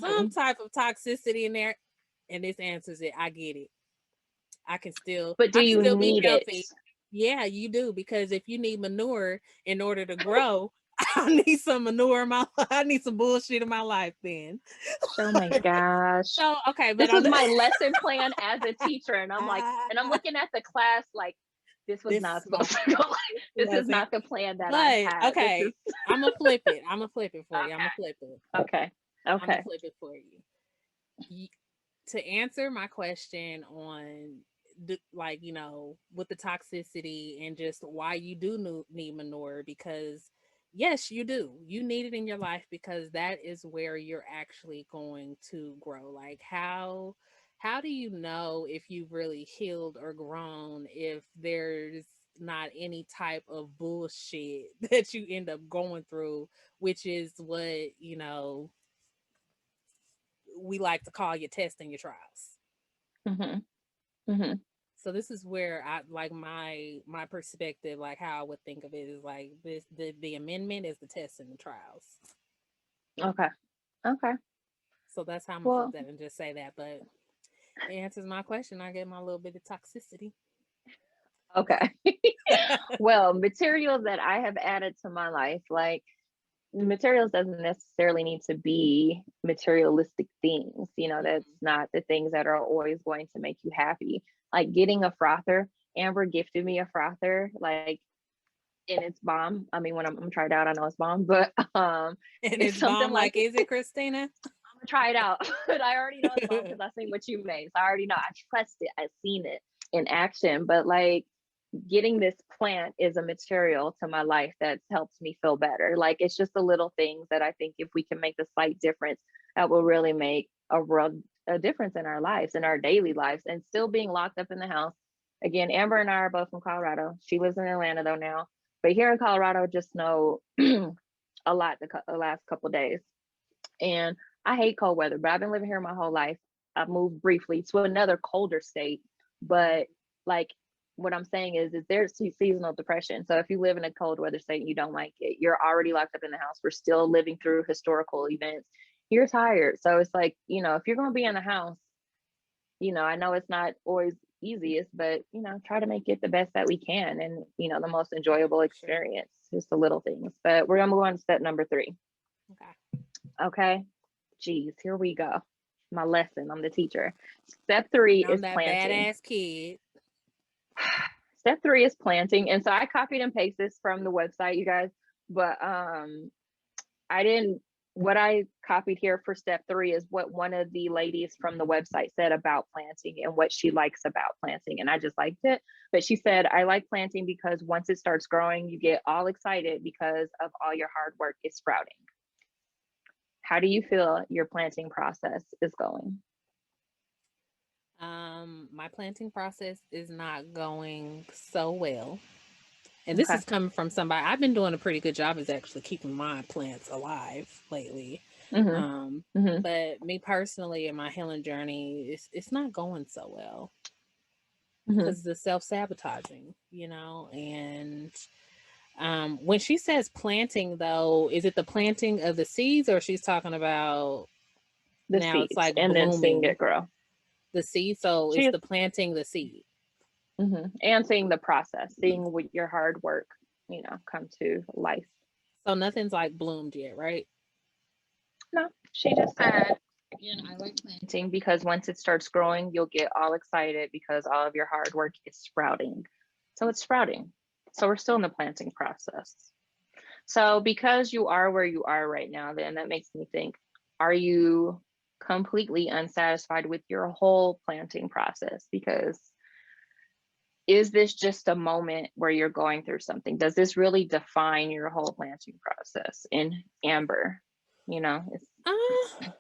some Mhm. type of toxicity in there. And this answers it. I get it. But do I can you still be need it? healthy. Yeah, you do. Because if you need manure in order to grow, I need some manure in my I need some bullshit in my life then. Oh my gosh. So okay, but This on was the my lesson plan as a teacher. And I'm like, and I'm looking at the class like, this was this not is my supposed to go like, this is wasn't. not the plan that I But had. This is okay, I'm gonna flip it. I'm gonna flip it for you. I'm gonna okay. flip it. Okay. I'm gonna Okay. flip it for you. Y- to answer my question on like with the toxicity and just why you do need manure, because yes, you do, you need it in your life because that is where you're actually going to grow. Like how do you know if you've really healed or grown if there's not any type of bullshit that you end up going through, which is what we like to call your tests and your trials. Hmm. Hmm. So this is where I like my perspective, like how I would think of it is like this the amendment is the tests and the trials. Okay. Okay. So that's how I'm gonna flip Well, that and just say that. But it answers my question. I get my little bit of toxicity. okay. Well, materials that I have added to my life, like materials doesn't necessarily need to be materialistic things. That's Mhm. not the things that are always going to make you happy. Like getting a frother. Amber gifted me a frother, like, and it's bomb. I mean, when I'm gonna try it out, I know it's bomb, but And it's it's something bomb like like, is it, Christina? I'm gonna try it out. But I already know it's bomb because I seen what you made. So I already know. I trust it. I've seen it in action. But like getting this plant is a material to my life that's helped me feel better. Like it's just the little things that I think if we can make a slight difference, that will really make a difference in our lives, in our daily lives, and still being locked up in the house. Again, Amber and I are both from Colorado. She lives in Atlanta though now, but here in Colorado, just know a lot the last couple days. And I hate cold weather, but I've been living here my whole life. I moved briefly to another colder state, but like what I'm saying is there's seasonal depression. So if you live in a cold weather state and you don't like it, you're already locked up in the house. We're still living through historical events. You're tired. So it's like, if you're going to be in the house, I know it's not always easiest, but try to make it the best that we can and the most enjoyable For sure. experience, just the little things. But we're gonna move on to step number 3. Okay. Okay. Geez, here we go. My lesson. I'm the teacher. Step three I'm is that planting. badass kid. Step three is planting. And so I copied and pasted this from the website, you guys. But I didn't, what I copied here for step three is what one of the ladies from the website said about planting and what she likes about planting. And I just liked it. But she said, I like planting because once it starts growing, you get all excited because of all your hard work is sprouting. How do you feel your planting process is going? My planting process is not going so well. And this Okay. is coming from somebody I've been doing a pretty good job is actually keeping my plants alive lately. Mm-hmm. Um, Mm-hmm. but me personally in my healing journey, it's not going so well Mm-hmm. because the self sabotaging, and when she says planting though, is it the planting of the seeds or she's talking about The now it's seeds like and then seeing blooming it grow. the seed? So She it's is, the planting the seed. and seeing the process, seeing what your hard work, come to life. So nothing's like bloomed yet, right? No, she just said, again, I like planting because once it starts growing, you'll get all excited because all of your hard work is sprouting. So it's sprouting. So we're still in the planting process. So because you are where you are right now, then that makes me think, are you completely unsatisfied with your whole planting process? Because is this just a moment where you're going through something? Does this really define your whole planting process in Amber? It's Uh,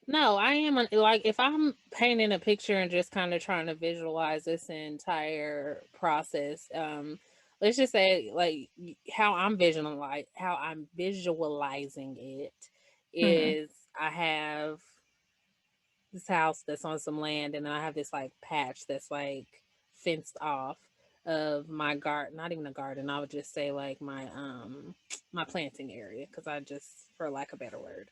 no, I am like if I'm painting a picture and just kind of trying to visualize this entire process. Let's just say like how I'm visualizing it hmm, is I have this house that's on some land and I have this like patch that's like fenced off of my garden, not even a garden, I would just say like my planting area because I just for lack of a better word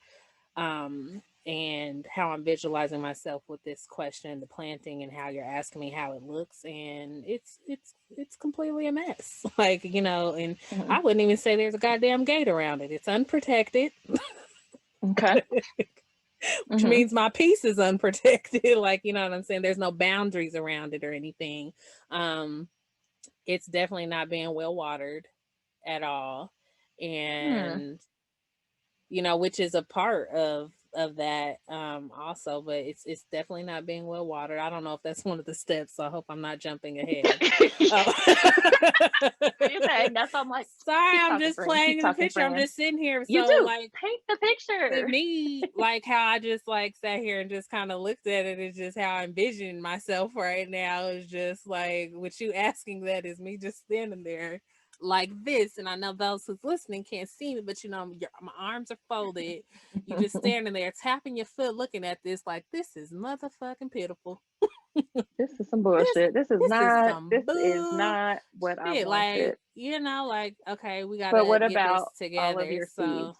and how I'm visualizing myself with this question, the planting, and how you're asking me how it looks, and it's completely a mess. Like and hmm. I wouldn't even say there's a goddamn gate around it. It's unprotected, Okay. which Hmm. means my piece is unprotected. Like you know what I'm saying. There's no boundaries around it or anything. Um, it's definitely not being well watered at all, Hmm. and which is a part of that also, but it's definitely not being well watered. I don't know if that's one of the steps, so I hope I'm not jumping ahead. Oh. You say that's why I'm like, Sorry, keep I'm talking, just friend. Keep playing in the talking, picture. I'm friend. just sitting here. You So do like paint the with picture. me, like how I just like sat here and just kind of looked at it is just how I envision myself right now. Is just like with you asking that is me just standing there like this. And I know those who's listening can't see me, but my arms are folded. You just standing there tapping your foot, looking at this like this is motherfucking pitiful. This is some This bullshit. This is this is not. some This is bull not what I shit. Like wanted. like okay, we But gotta what get this about all of together. your So seeds?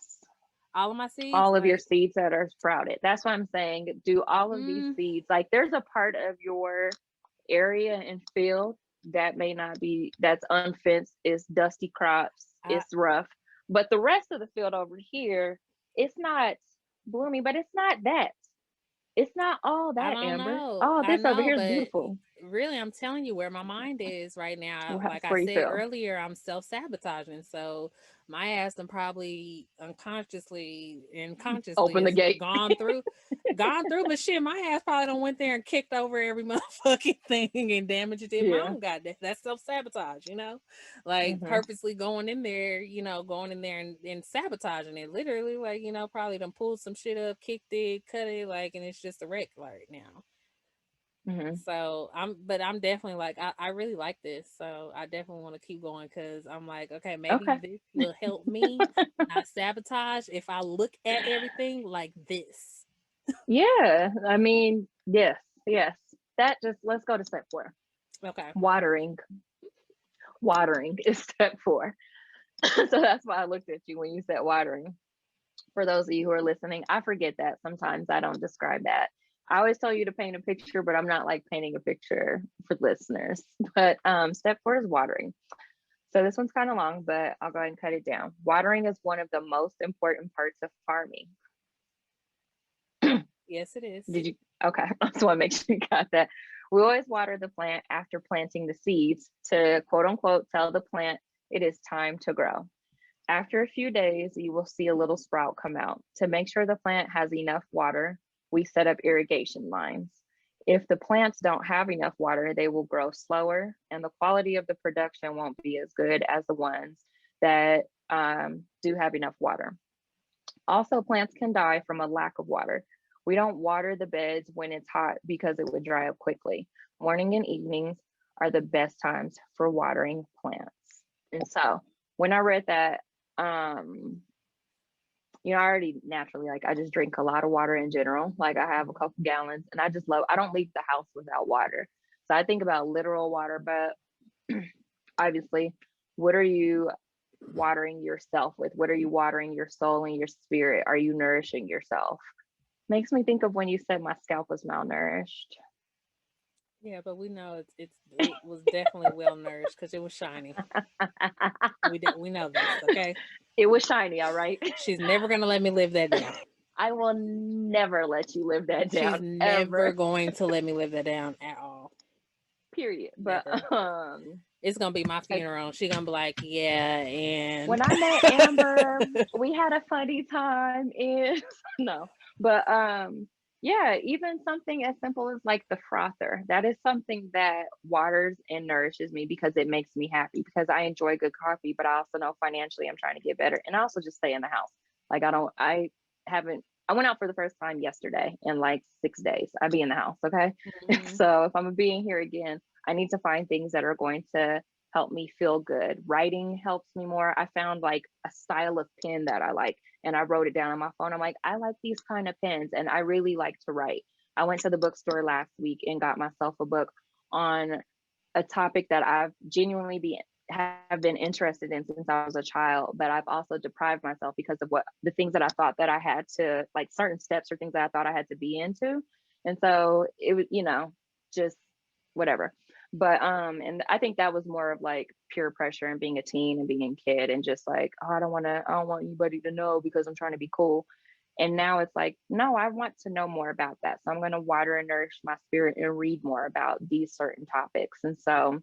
all of my seeds, All of your like seeds that are sprouted. That's what I'm saying. Do all of these mm, seeds, like there's a part of your area and field that may not be, that's unfenced, it's dusty crops, I it's rough. But the rest of the field over here, it's not blooming, but it's not that. It's not all I that, don't Amber. know. Oh, I this over know, here is but beautiful. really, I'm telling you where my mind is right now. Well, Like that's I where you said feel. earlier, I'm self sabotaging. So my ass done probably unconsciously and consciously Open the has gate. gone through. But shit, my ass probably done went there and kicked over every motherfucking thing and damaged it. My Yeah. own goddamn. That's self sabotage, like Hmm. purposely going in there and sabotaging it. Literally, like probably done pulled some shit up, kicked it, cut it, like, and it's just a wreck right now. Hmm. So I'm definitely like I really like this. So I definitely want to keep going because I'm like, okay, maybe Okay. this will help me not sabotage if I look at everything like this. Yeah. I mean, yes, yes. That just, let's go to step four. Okay. Watering. Watering is step four. So that's why I looked at you when you said watering. For those of you who are listening, I forget that sometimes I don't describe that. I always tell you to paint a picture, but I'm not like painting a picture for listeners. But step four is watering. So this one's kind of long, but I'll go ahead and cut it down. Watering is one of the most important parts of farming. Yes, it is. Did you? Okay, I just want to make sure you got that. We always water the plant after planting the seeds to quote unquote tell the plant it is time to grow. After a few days, you will see a little sprout come out. To make sure the plant has enough water, we set up irrigation lines. If the plants don't have enough water, they will grow slower, and the quality of the production won't be as good as the ones that do have enough water. Also, plants can die from a lack of water. We don't water the beds when it's hot because it would dry up quickly. Morning and evenings are the best times for watering plants. And so when I read that, um, I already naturally like I just drink a lot of water in general. Like I have a couple gallons and I don't leave the house without water. So I think about literal water, but obviously, what are you watering yourself with? What are you watering your soul and your spirit? Are you nourishing yourself? Makes me think of when you said my scalp was malnourished. Yeah, but we know it was definitely well nourished because it was shiny. We know this, okay? It was shiny, all right. She's never gonna let me live that down. I will never let you live that She's down never ever. going to let me live that down at all. Period. But Never. It's gonna be my like funeral. She gonna be like, yeah, and when I met Amber, we had a funny time and no. But yeah, even something as simple as like the frother. That is something that waters and nourishes me because it makes me happy because I enjoy good coffee, but I also know financially I'm trying to get better. And I also just stay in the house. Like I haven't I went out for the first time yesterday in like 6 days. I'd be in the house, okay? Mhm. So if I'm gonna be in here again, I need to find things that are going to help me feel good. Writing helps me more. I found like a style of pen that I like and I wrote it down on my phone. I'm like, I like these kind of pens and I really like to write. I went to the bookstore last week and got myself a book on a topic that I've genuinely have been interested in since I was a child, but I've also deprived myself because of what the things that I thought that I had to like certain steps or things that I thought I had to be into. And so it was, just whatever. But and I think that was more of like peer pressure and being a teen and being a kid and just like, oh, I don't want anybody to know because I'm trying to be cool. And now it's like, no, I want to know more about that. So I'm going to water and nourish my spirit and read more about these certain topics. And so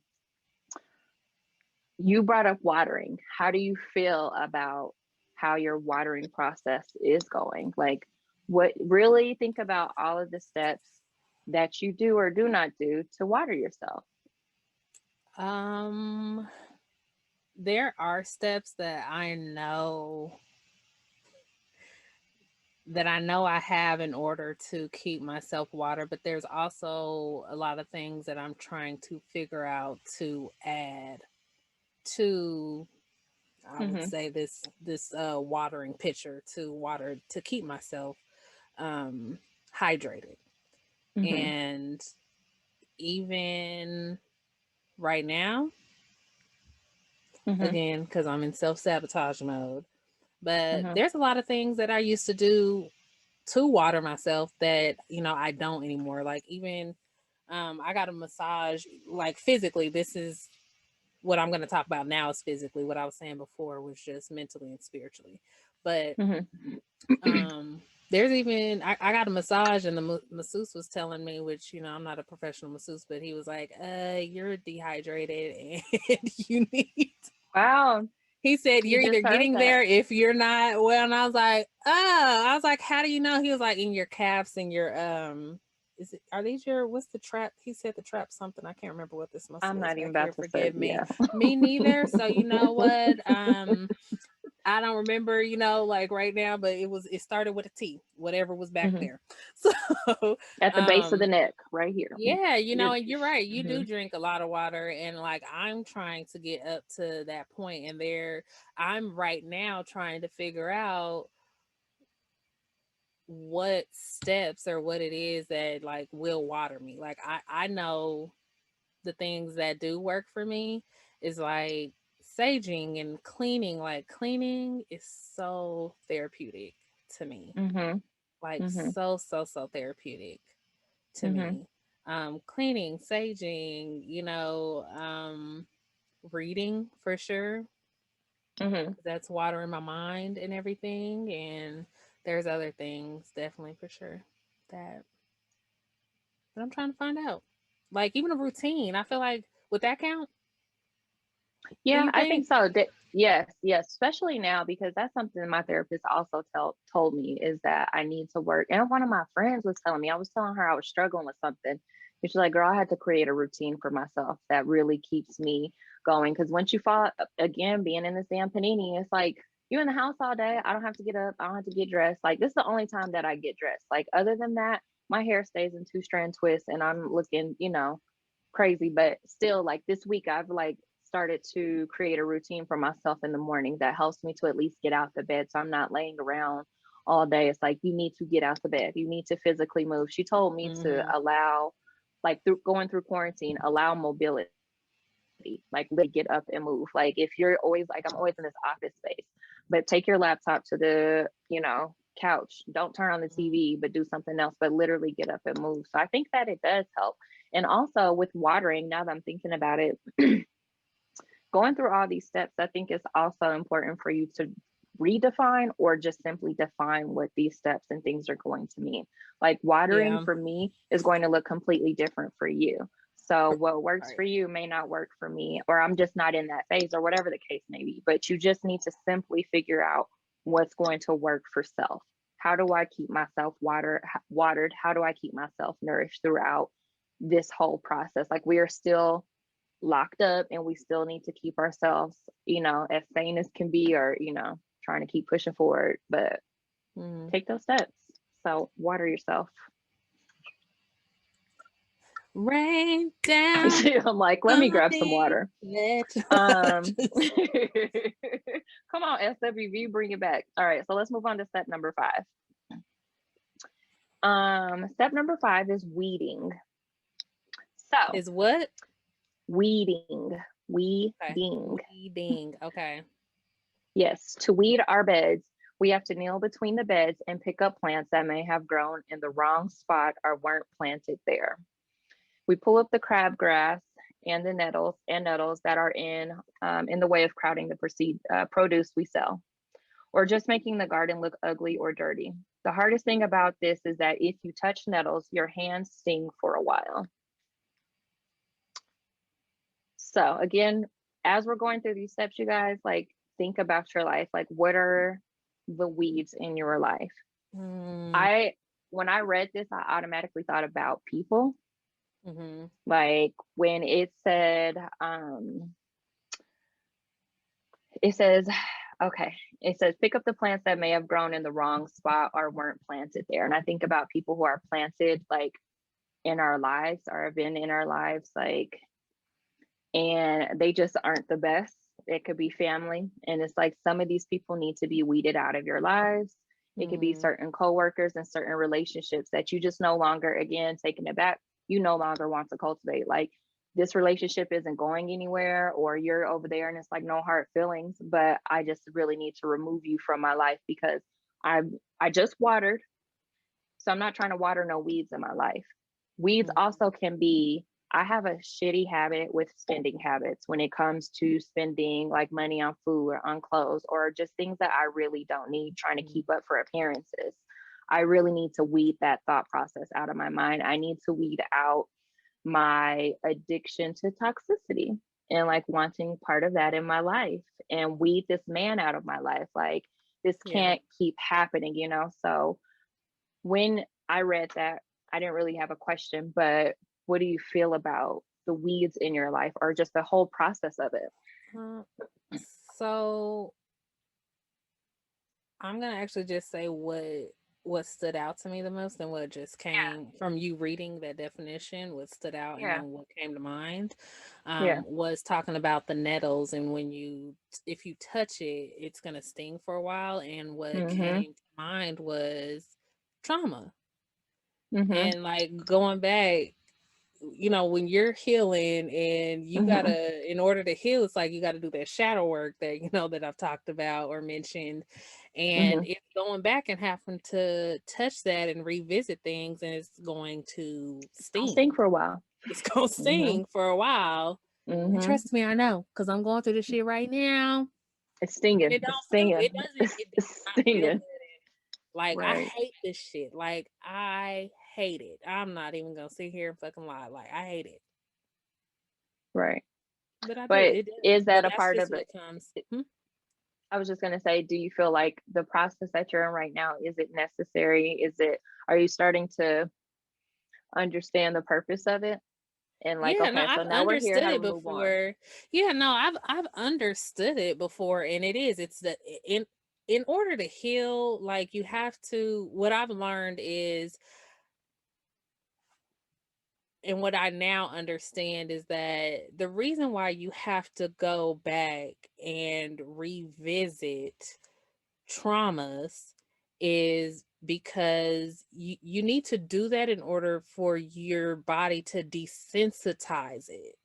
you brought up watering. How do you feel about how your watering process is going? Like, what really think about all of the steps that you do or do not do to water yourself. Um, there are steps that I know I have in order to keep myself water, but there's also a lot of things that I'm trying to figure out to add to, I would Mm-hmm. say, this watering pitcher to water to keep myself um hydrated. Mm-hmm. And even right now, Mm-hmm. again, because I'm in self-sabotage mode, but Mm-hmm. there's a lot of things that I used to do to water myself that I don't anymore. Like even I got a massage, like physically. This is what I'm going to talk about now, is physically. What I was saying before was just mentally and spiritually. But Mm-hmm. there's even I got a massage, and the masseuse was telling me, which I'm not a professional masseuse, but he was like, you're dehydrated and you need, Wow, he said, you you're just either heard getting that. there if you're not well. And I was like, oh, I was like, how do you know? He was like, in your calves and your are these your, what's the trap? He said the trap something. I can't remember what this I'm muscle is not even back about here. to say, Forgive me. yeah. Me neither. So you know what? I don't remember, like right now, but it started with a T, whatever was back Hmm. there. So At the base of the um neck, right here. yeah, You're, and you're right. You hmm do drink a lot of water, and like I'm trying to get up to that point, and I'm right now trying to figure out what steps or what it is that like will water me. Like I know the things that do work for me is like saging and cleaning. Like cleaning is so therapeutic to me. hmm Like hmm so therapeutic to hmm me. Cleaning, saging, reading for sure. hmm That's watering my mind and everything. And there's other things definitely for sure. that, but I'm trying to find out. Like even a routine, I feel like would that count? Do Yeah, you I think think? so. Yes, yes, especially now because that's something my therapist also told me is that I need to work. And one of my friends was telling me, I was telling her I was struggling with something. And she's like, girl, I had to create a routine for myself that really keeps me going. Because once you fall again, being in this damn panini, it's like you in the house all day. I don't have to get up. I don't have to get dressed. Like this is the only time that I get dressed. Like other than that, my hair stays in two strand twists and I'm looking, crazy. But still, like this week I've like started to create a routine for myself in the morning that helps me to at least get out the bed so I'm not laying around all day. It's like you need to get out the bed, you need to physically move. She told me to Hmm. allow, like through going through quarantine, allow mobility, like literally get up and move. Like if you're always like I'm always in this office space, but take your laptop to the couch, don't turn on the TV but do something else, but literally get up and move. So I think that it does help. And also with watering, now that I'm thinking about it, going through all these steps, I think it's also important for you to redefine or just simply define what these steps and things are going to mean. Like watering Yeah. for me is going to look completely different for you. So what works for Right. you may not work for me, or I'm just not in that phase, or whatever the case may be. But you just need to simply figure out what's going to work for self. How do I keep myself watered? How do I keep myself nourished throughout this whole process? Like we are still locked up and we still need to keep ourselves, as sane as can be, or, trying to keep pushing forward, but Mm. take those steps. So water yourself. Rain down I'm like, let me on grab some me. water. Let Um, just come on, SWV, bring it back. All right, so let's move on to step number 5. Step number 5 is weeding. So is what? weeding, Okay. weeding. Weeding. Okay. Yes, to weed our beds, we have to kneel between the beds and pick up plants that may have grown in the wrong spot or weren't planted there. We pull up the crabgrass and the nettles that are in the way of crowding the produce we sell, or just making the garden look ugly or dirty. The hardest thing about this is that if you touch nettles, your hands sting for a while. So again, as we're going through these steps, you guys, like think about your life. Like what are the weeds in your life? Mm, I When I read this, I automatically thought about people. mm-hmm. Like when it says, okay, it says pick up the plants that may have grown in the wrong spot or weren't planted there. And I think about people who are planted like in our lives or have been in our lives, like, and they just aren't the best. It could be family. And it's like some of these people need to be weeded out of your lives. It could be Mm, certain coworkers and certain relationships that you just no longer, again, taking it back, you no longer want to cultivate. Like this relationship isn't going anywhere, or you're over there and it's like no hard feelings, but I just really need to remove you from my life because I I just watered. So I'm not trying to water no weeds in my life. Weeds mm, also can be, I have a shitty habit with spending habits when it comes to spending like money on food or on clothes or just things that I really don't need, trying to mm. keep up for appearances. I really need to weed that thought process out of my mind. I need to weed out my addiction to toxicity and like wanting part of that in my life and weed this man out of my life. Like this Yeah. can't keep happening. So when I read that, I didn't really have a question, but what do you feel about the weeds in your life or just the whole process of it? Uh, so I'm gonna actually just say what stood out to me the most and what just Yeah. came from you reading that definition, what stood out and Yeah. then what came to mind Yeah. was talking about the nettles and when if you touch it, it's gonna sting for a while. And what Mhm. came to mind was trauma. Mhm. And like going back, when you're healing and you Mhm. gotta, in order to heal, it's like you gotta do that shadow work that, that I've talked about or mentioned. And Mhm. it's going back and having to touch that and revisit things, and it's going to It's gonna sting sting. for a while. It's going to Mhm. sting for a while. And Mhm. trust me, I know, because I'm going through this shit right now. It's And stinging. it It's don't feel, stinging. it doesn't, It's, it it's does not feel stinging. good. Like, I Right. hate this shit. Like, I hate it. I'm not even gonna sit here and fucking lie. Like, I hate it. Right. But I do. But It does. is But that a that's part just of what it? comes. I was just gonna say, do you feel like the process that you're in right now, is it necessary? Are you starting to understand the purpose of it? And like, Yeah, no, okay, so I've now we're here, understood how do it we move on? before. Yeah, no, I've understood it before, and it is. It's the in order to heal, like you have to. What I've learned is, and what I now understand is that the reason why you have to go back and revisit traumas is because you need to do that in order for your body to desensitize it.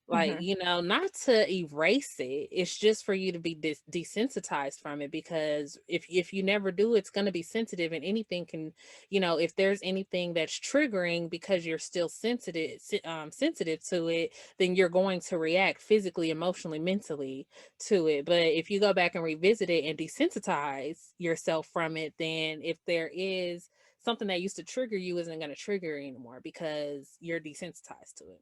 Like, Hmm. not to erase it. It's just for you to be desensitized from it, because if you never do, it's going to be sensitive, and anything can, if there's anything that's triggering because you're still sensitive to it, then you're going to react physically, emotionally, mentally to it. But if you go back and revisit it and desensitize yourself from it, then if there is something that used to trigger you isn't going to trigger you anymore because you're desensitized to it.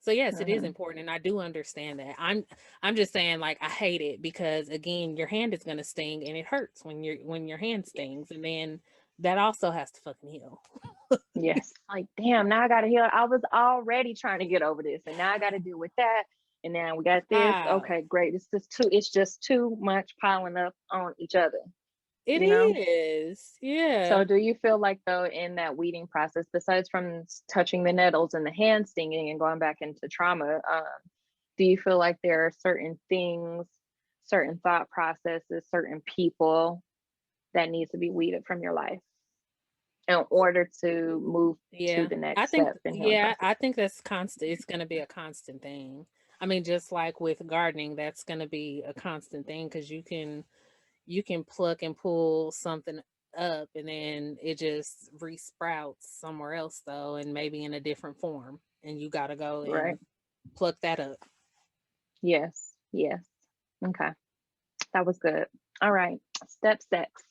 So yes, it is Hmm. important, and I do understand that. I'm just saying, like, I hate it because, again, your hand is gonna sting, and it hurts when your hand Yes. stings, and then that also has to fucking heal. Yes. Like, damn, now I gotta heal. I was already trying to get over this, and now I gotta deal with that. And now we got this. Wow. Okay, great. It's just too much piling up on each other, It you know? is. So Yeah. do you feel like though in that weeding process, besides from touching the nettles and the hand stinging and going back into trauma, do you feel like there are certain things, certain thought processes, certain people that needs to be weeded from your life in order to move to Yeah. the next step in healing process? I think that's constant. It's gonna be a constant thing. I mean, just like with gardening, that's gonna be a constant thing because you can pluck and pull something up, and then it just resprouts somewhere else though, and maybe in a different form, and you got to go Right. and pluck that up. Yes. Yes. Okay. That was good. All right. Step six.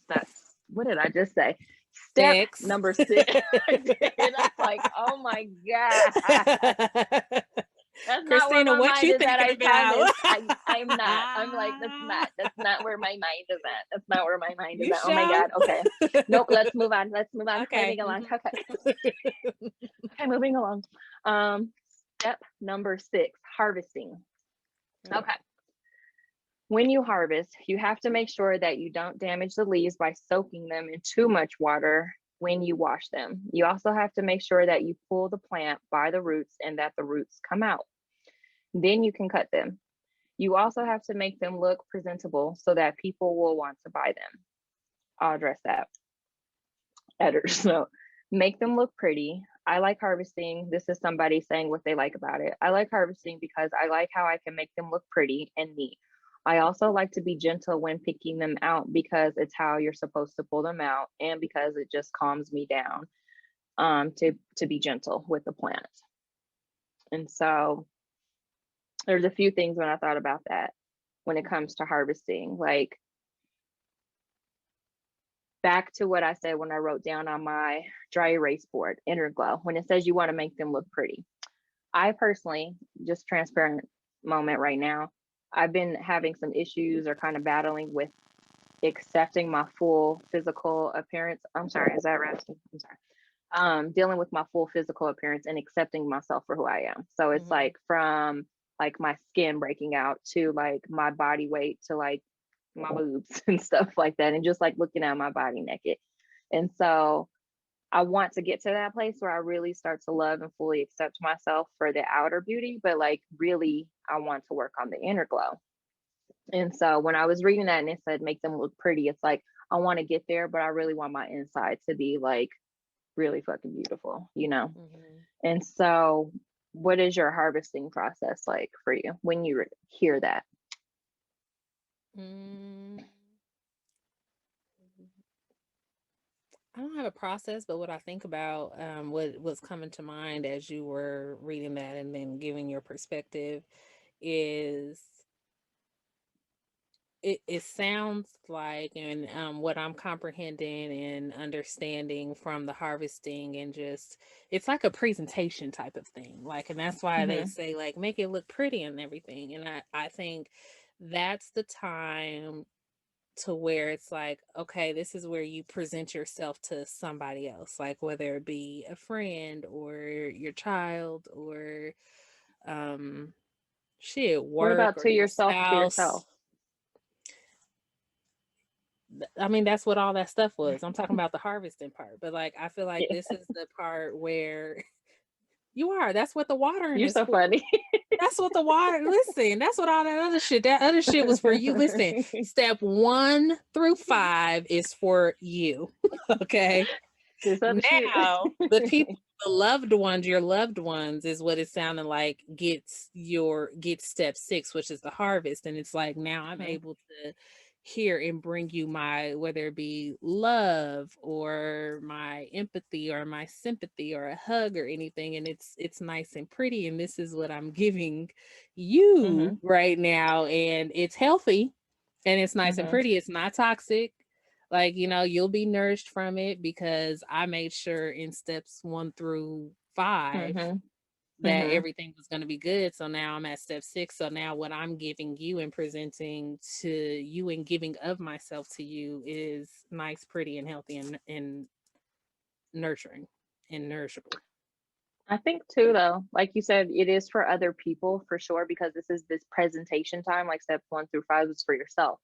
Steps. What did I just say? Step Six. number six. I did. I was like, oh my God. That's not where Christina, my what mind you is at. thinking I about? promise. I'm not. I'm like, that's not where my mind is at. That's not where my mind is You at. Oh my sure? God. Okay. Nope. Let's move on. Let's move on. Okay. Moving along. Mhm. Okay. Okay, moving along. Um, step number six, harvesting. Mm. Okay. When you harvest, you have to make sure that you don't damage the leaves by soaking them in too much water when you wash them. You also have to make sure that you pull the plant by the roots and that the roots come out. Then you can cut them. You also have to make them look presentable so that people will want to buy them. I'll address that better. So make them look pretty. I like harvesting. This is somebody saying what they like about it. I like harvesting because I like how I can make them look pretty and neat. I also like to be gentle when picking them out because it's how you're supposed to pull them out and because it just calms me down to be gentle with the plant. And so there's a few things when I thought about that when it comes to harvesting. Like back to what I said when I wrote down on my dry erase board, inner glow, when it says you want to make them look pretty. I personally, just transparent moment right now, I've been having some issues or kind of battling with accepting my full physical appearance. I'm sorry, is that raspy? I'm sorry. Dealing with my full physical appearance and accepting myself for who I am. So it's Mhm. like from like my skin breaking out to like my body weight to like my boobs and stuff like that, and just like looking at my body naked. And so I want to get to that place where I really start to love and fully accept myself for the outer beauty, but like really, I want to work on the inner glow. And so when I was reading that and it said make them look pretty, it's like I want to get there, but I really want my inside to be like really fucking beautiful, you know? Mhm. And so, what is your harvesting process like for you when you hear that? Mm. I don't have a process, but what I think about, what was coming to mind as you were reading that and then giving your perspective is it sounds like, and what I'm comprehending and understanding from the harvesting, and just it's like a presentation type of thing. Like, and that's why they Mhm. say like make it look pretty and everything. And I think that's the time to where it's like, okay, this is where you present yourself to somebody else, like whether it be a friend or your child or um shit, What work about or to your yourself to spouse. yourself? I mean, that's what all that stuff was. I'm talking about the harvesting part, but like I feel like Yeah. this is the part where you are. That's what the watering You're is so for. funny. That's what the water. Listen, that's what all that other shit was for you. Listen, step 1 through 5 is for you. Okay. This other shit. Now, the people, the loved ones, your loved ones is what it's sounding like gets step 6, which is the harvest. And it's like now I'm Mhm. able to hear and bring you my, whether it be love or my empathy or my sympathy or a hug or anything. And it's nice and pretty. And this is what I'm giving you Mhm. right now. And it's healthy and it's nice and Mhm. pretty. It's not toxic. Like, you'll be nourished from it because I made sure in steps 1 through 5 Mhm. that Mhm. everything was going to be good. So now I'm at step 6. So now what I'm giving you and presenting to you and giving of myself to you is nice, pretty, and healthy and nurturing and nourishable. I think too, though, like you said, it is for other people for sure because this presentation time, like steps 1 through 5 is for yourself.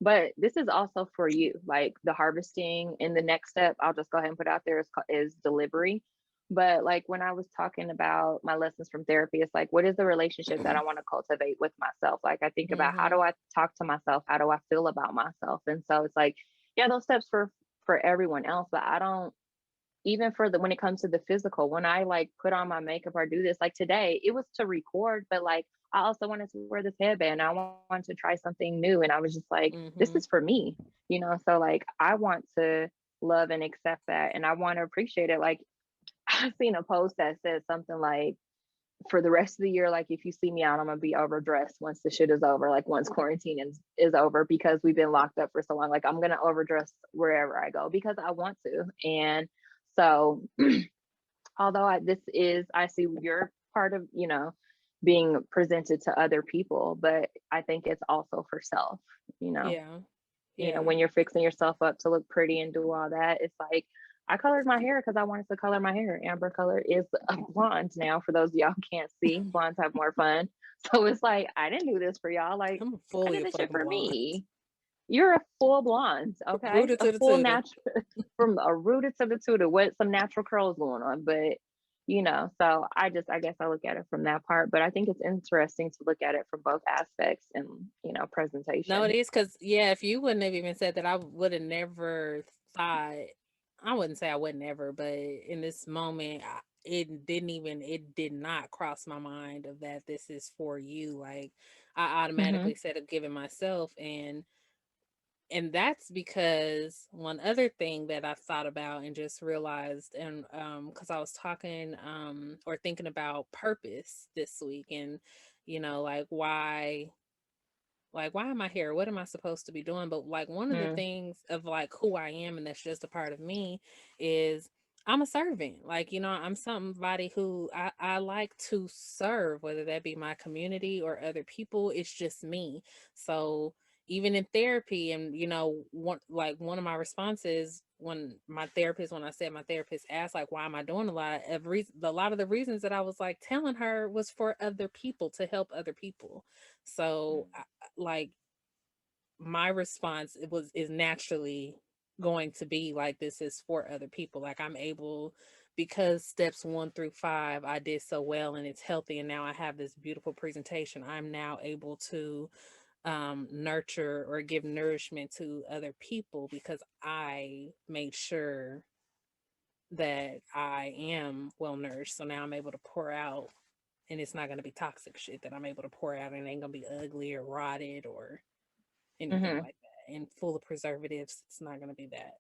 But this is also for you, like the harvesting and the next step. I'll just go ahead and put out there is delivery. But like when I was talking about my lessons from therapy, it's like, what is the relationship that I want to cultivate with myself? Like I think about how Mm-hmm. do I talk to myself? How do I feel about myself? And so it's like, yeah, those steps for everyone else, but I don't even for the when it comes to the physical, when I like put on my makeup or do this, like today, it was to record, but like I also wanted to wear this headband. I wanted to try something new. And I was just like, this Mm-hmm. is for me, you know? So like I want to love and accept that and I want to appreciate it. Like I've seen a post that says something like, for the rest of the year, like if you see me out, I'm gonna be overdressed once the shit is over, like once quarantine is over because we've been locked up for so long. Like I'm gonna overdress wherever I go because I want to. And so although I see your part of, being presented to other people, but I think it's also for self, you know. Yeah. Yeah. When you're fixing yourself up to look pretty and do all that, it's like I colored my hair because I wanted to color my hair. Amber color is a blonde now. For those of y'all who can't see, blondes have more fun. So it's like I didn't do this for y'all. Like I'm I fully did a this shit fucking for blonde. me. You're a full blonde, okay? Rooted A to the full tutor. natural from a rooted to the tutor with some natural curls going on. But so I guess I look at it from that part. But I think it's interesting to look at it from both aspects and No, it presentation. is because, yeah, if you wouldn't have even said that, I would have never thought, I wouldn't say I would never, but in this moment, it did not cross my mind of that this is for you. Like, I Mm-hmm. automatically said of giving myself. And that's because one other thing that I thought about and just realized, and because I was talking or thinking about purpose this week, and like why am I here, what am I supposed to be doing? But like one of the things of like who I am, and that's just a part of me, is I'm a servant. Like, I'm somebody who I like to serve, whether that be my community or other people. It's just me. So even in therapy, and one of my responses when I said my therapist asked like why am I doing a lot of the reasons that I was like telling her was for other people, to help other people. So like my response is naturally going to be like this is for other people. Like I'm able, because steps 1 through 5 I did so well and it's healthy, and now I have this beautiful presentation. I'm now able to nurture or give nourishment to other people because I made sure that I am well nourished. So now I'm able to pour out, and it's not going to be toxic shit that I'm able to pour out, and it ain't going to be ugly or rotted or anything Mm-hmm. like that. And full of preservatives, it's not going to be that.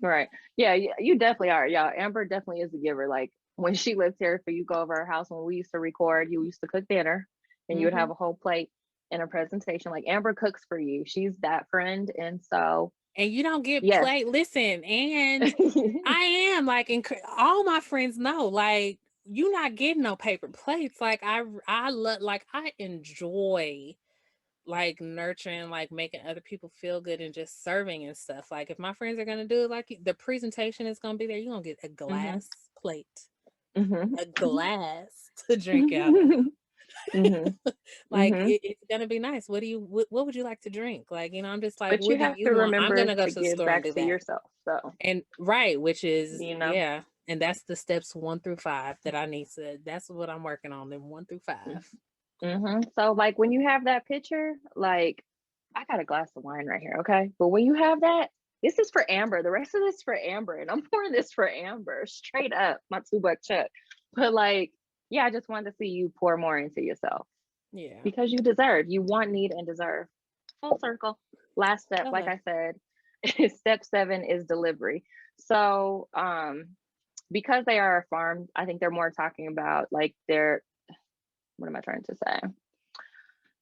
Right. Yeah, you definitely are. Yeah, Amber definitely is a giver. Like when she lived here, for you go over our house when we used to record, you used to cook dinner and you would Mm-hmm. have a whole plate. in a presentation. Like Amber cooks for you. She's that friend. And so, And you don't get yes. play listen, and I am, like, all my friends know, like, you not getting no paper plates, like, I love, like, I enjoy, like, nurturing, like, making other people feel good and just serving and stuff, like, if my friends are gonna do it, like, the presentation is gonna be there, you're gonna get a Hmm. glass plate, Hmm. a glass to drink out of. Hmm. Hmm. Like, Hmm. it's gonna be nice. What would you like to drink? Like, I'm just like, But you "What do have you to want?" I'm remember gonna go to to the give store and back do to that. yourself. So, And right, which is, you know. yeah, and that's the steps 1 through 5 that I need to that's what I'm working on, them 1 through 5. Hmm. So, like, when you have that picture, like, I got a glass of wine right here, okay? But when you have that, this is for Amber. The rest of this for Amber, and I'm pouring this for Amber, straight up, my 2 buck chuck. But like, yeah, I just wanted to see you pour more into yourself Yeah. because you deserve. You want, need, and deserve. Full circle. Last step, like Okay. I said, is step 7 is delivery. So, because they are a farm, I think they're more talking about like their, what am I trying to say?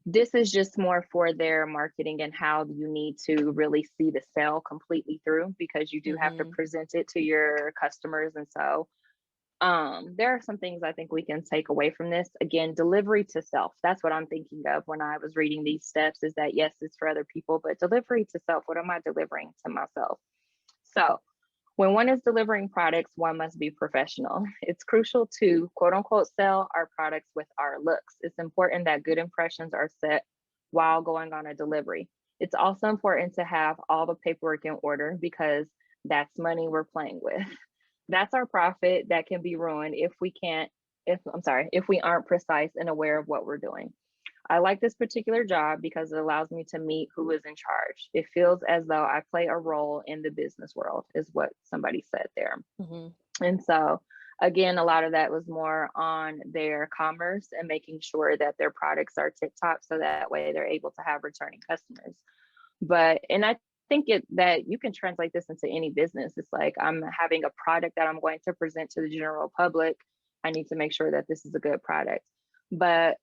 This is just more for their marketing and how you need to really see the sale completely through because you do have to Mhm. present it to your customers. And so there are some things I think we can take away from this. Again, delivery to self. That's what I'm thinking of when I was reading these steps, is that yes, it's for other people, but delivery to self. What am I delivering to myself? So when one is delivering products, one must be professional. It's crucial to quote unquote sell our products with our looks. It's important that good impressions are set while going on a delivery. It's also important to have all the paperwork in order because that's money we're playing with. That's our profit that can be ruined if we can't, if I'm sorry, if we aren't precise and aware of what we're doing. I like this particular job because it allows me to meet who is in charge. It feels as though I play a role in the business world, is what somebody said there. Mhm. And so, again, a lot of that was more on their commerce and making sure that their products are tip top so that way they're able to have returning customers. But, and I think that you can translate this into any business. It's like I'm having a product that I'm going to present to the general public. I need to make sure that this is a good product. But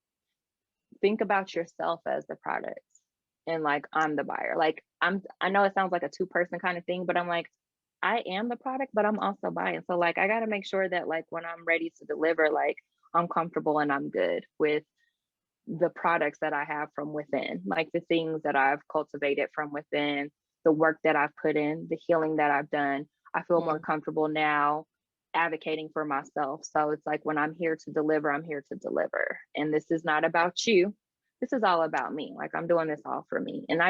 think about yourself as the product and like I'm the buyer. Like I know it sounds like a two-person kind of thing, but I'm like, I am the product, but I'm also buying. So like I gotta make sure that like when I'm ready to deliver, like I'm comfortable and I'm good with the products that I have from within, like the things that I've cultivated from within, the work that I've put in, the healing that I've done. I feel more Mm. comfortable now advocating for myself. So it's like when I'm here to deliver, I'm here to deliver. And this is not about you. This is all about me. Like I'm doing this all for me. And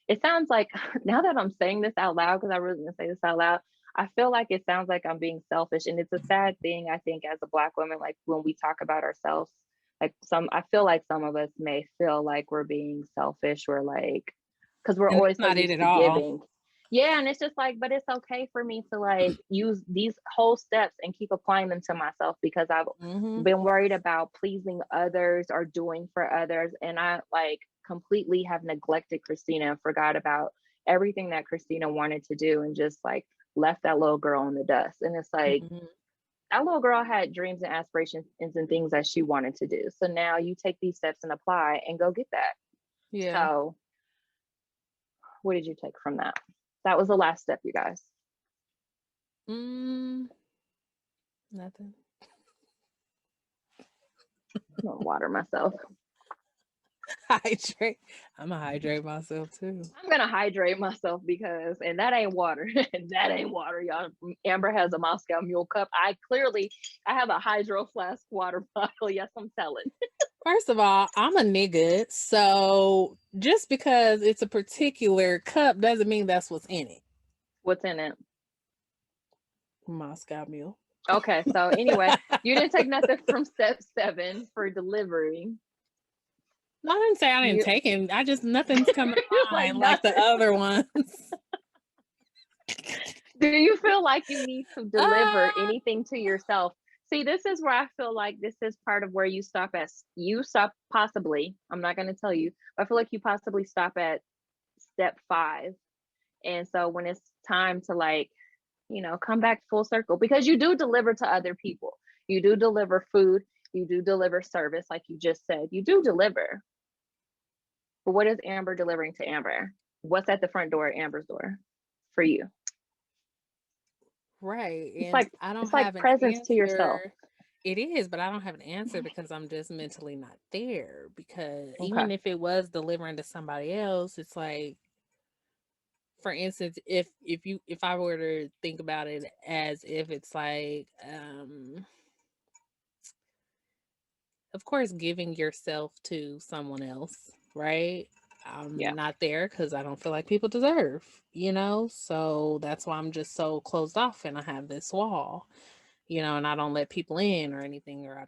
it sounds like now that I'm saying this out loud, because I really didn't say this out loud, I feel like it sounds like I'm being selfish. And it's a sad thing, I think, as a Black woman, like when we talk about ourselves, like I feel like some of us may feel like we're being selfish or like, because we're And always that's so not it used at to all. giving. Yeah, and it's just like, but it's okay for me to like use these whole steps and keep applying them to myself because I've Mhm. been worried about pleasing others or doing for others. And I like completely have neglected Christina and forgot about everything that Christina wanted to do and just like left that little girl in the dust. And it's like, Mhm. that little girl had dreams and aspirations and things that she wanted to do. So now you take these steps and apply and go get that. Yeah. So, what did you take from that? That was the last step, you guys. Mm, nothing. I'm gonna water myself. Hydrate. Imma hydrate myself too. I'm gonna hydrate myself because, and that ain't water. That ain't water, y'all. Amber has a Moscow Mule cup. I have a hydro flask water bottle. Yes, I'm telling. First of all, I'm a nigga, so just because it's a particular cup doesn't mean that's what's in it. What's in it? Moscow Mule. Okay, so anyway, you didn't take nothing from step 7 for delivery. No, I didn't say I didn't You take him. I just nothing's coming you're to like mind like the nothing. other ones. Do you feel like you need to deliver Ah, anything to yourself? See, this is where I feel like this is part of where you stop possibly. I'm not going to tell you, but I feel like you possibly stop at step 5. And so when it's time to like, come back full circle because you do deliver to other people. You do deliver food, you do deliver service like you just said. You do deliver. But what is Amber delivering to Amber? What's at the front door at Amber's door for you? Right. It's And like I don't it's like have an presence to yourself. answer. It is, but I don't have an answer because I'm just mentally not there. Because Okay. even if it was delivering to somebody else, it's like, for instance, if I were to think about it as if it's like, of course, giving yourself to someone else, right? I'm Yeah. not there because I don't feel like people deserve. So that's why I'm just so closed off and I have this wall, and I don't let people in or anything, or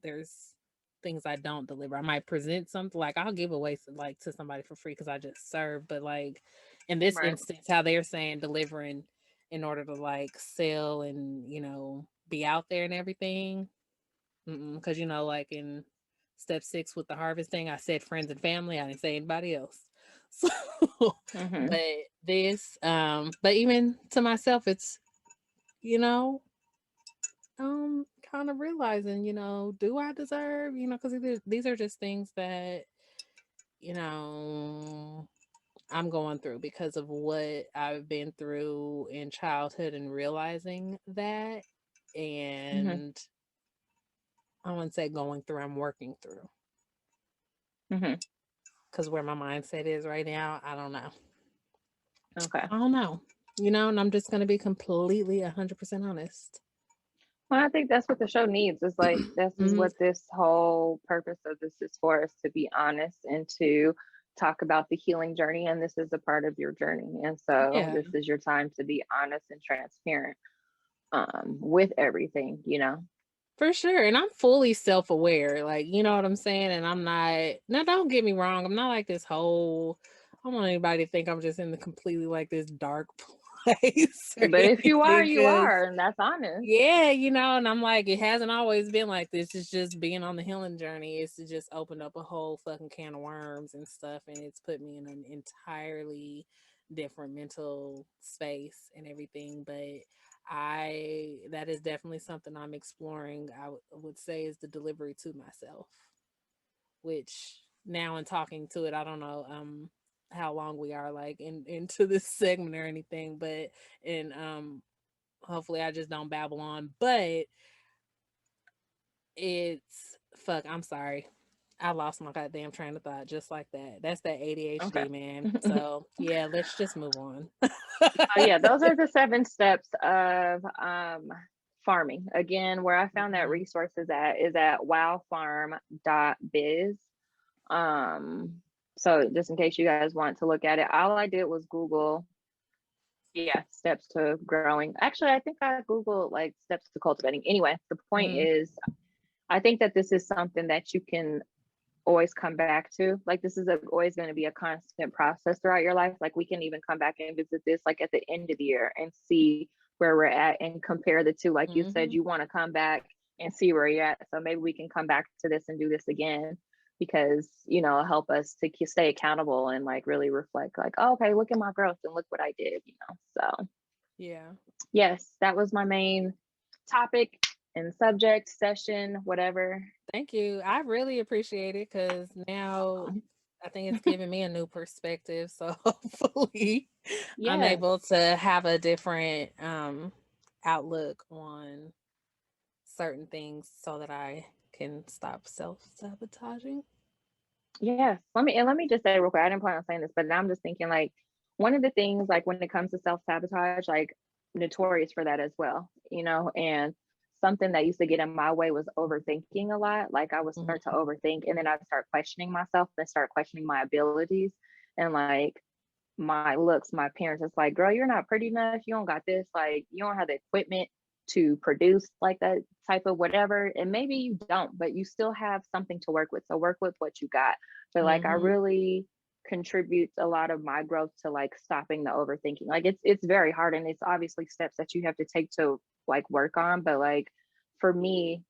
there's things I don't deliver. I might present something, like I'll give away like to somebody for free because I just serve. But like in this Right. instance, how they're saying delivering in order to like sell and, be out there and everything. Because, like in step 6 with the harvesting, I said friends and family. I didn't say anybody else. So, Mm-hmm. but but even to myself, it's, you know, kind of realizing, do I deserve, because these are just things that, you know, I'm going through because of what I've been through in childhood and realizing that. Mm-hmm. And I wouldn't say going through, I'm working through. Mm-hmm. Because where my mindset is right now, I don't know. Okay. I don't know. And I'm just going to be completely 100% honest. Well, I think that's what the show needs. Is like this is Mhm. what this whole purpose of this is for, us to be honest and to talk about the healing journey. And this is a part of your journey. And so Yeah, this is your time to be honest and transparent with everything, you know. for sure. And I'm fully self aware. Like, you know what I'm saying? And I'm not, now don't get me wrong. I'm not like this whole, I don't want anybody to think I'm just in the completely like this dark place or But if you are, anything. you Cause are, and that's honest. yeah, and I'm like, it hasn't always been like this. It's just being on the healing journey. It's to just open up a whole fucking can of worms and stuff. And it's put me in an entirely different mental space and everything. But that is definitely something I'm exploring. I would say is the delivery to myself, which now in talking to it, I don't know, how long we are like into this segment or anything, but, and, hopefully I just don't babble on, but it's fuck, I'm sorry. I lost my goddamn train of thought just like that. That's that Okay. ADHD, man. So yeah, let's just move on. So yeah, those are the 7 steps of farming. Again, where I found that Mhm. resource is at wowfarm.biz. Um, so just in case you guys want to look at it, all I did was Google, yeah, steps to growing. Actually, I think I Googled like steps to cultivating. Anyway, the point Mhm. is, I think that this is something that you can always come back to. Like this is always going to be a constant process throughout your life. Like we can even come back and visit this like at the end of the year and see where we're at and compare the two. Like you said, Mhm. you want to come back and see where you're at. So maybe we can come back to this and do this again because it'll help us to stay accountable and like really reflect like, oh, okay, look at my growth and look what I did. So Yeah. yes, that was my main topic and subject session, whatever. Thank you. I really appreciate it because now I think it's giving me a new perspective. So hopefully I'm Yes. able to have a different outlook on certain things so that I can stop self-sabotaging. Yes. Let me just say real quick. I didn't plan on saying this, but I'm just thinking like one of the things like when it comes to self-sabotage, like notorious for that as well. And something that used to get in my way was overthinking a lot. Like I would start to Mhm. overthink and then I'd start questioning myself and start questioning my abilities and like my looks, my appearance. It's like, girl, you're not pretty enough. You don't got this. Like, you don't have the equipment to produce like that type of whatever. And maybe you don't, but you still have something to work with. So work with what you got. But like, I Mhm. really contribute a lot of my growth to like stopping the overthinking. Like, it's very hard, and it's obviously steps that you have to take to like work on. But like, for me,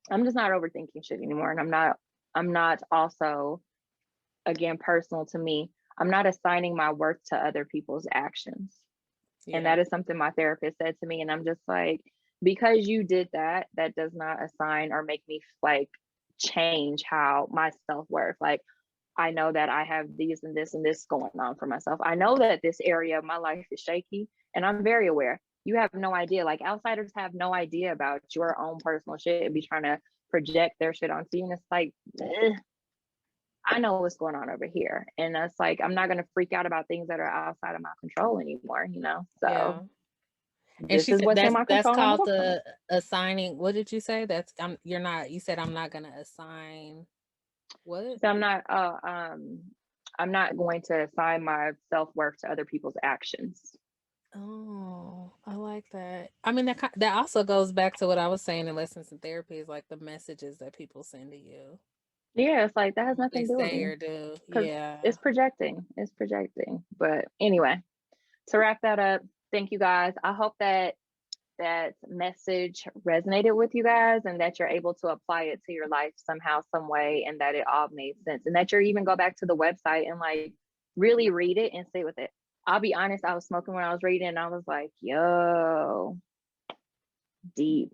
I'm just not overthinking shit anymore, and I'm not also, again, personal to me, I'm not assigning my worth to other people's actions. And Yeah. that is something my therapist said to me. And I'm just like, because you did that, that does not assign or make me like change how my self worth. Like, I know that I have these and this going on for myself. I know that this area of my life is shaky, and I'm very aware. You have no idea. Like outsiders have no idea about your own personal shit and be trying to project their shit onto you. And it's like, I know what's going on over here. And it's like, I'm not going to freak out about things that are outside of my control anymore, you know? So Yeah. And this she is said what's in my that's control. I'm going called to work on it. the assigning. What did you say? That's you're not. You said I'm not gonna assign what? So I'm not going to assign my self-worth to other people's actions. Oh, I like that. I mean, that also goes back to what I was saying in lessons in therapy is like the messages that people send to you, Yeah, it's like that has what they nothing to do with say me or do. because Yeah, it's projecting. It's projecting. But anyway, to wrap that up, thank you guys. I hope that that message resonated with you guys and that you're able to apply it to your life somehow, some way, and that it all made sense. And that you're even go back to the website and like really read it and sit with it. I'll be honest, I was smoking when I was reading and I was like, yo, deep.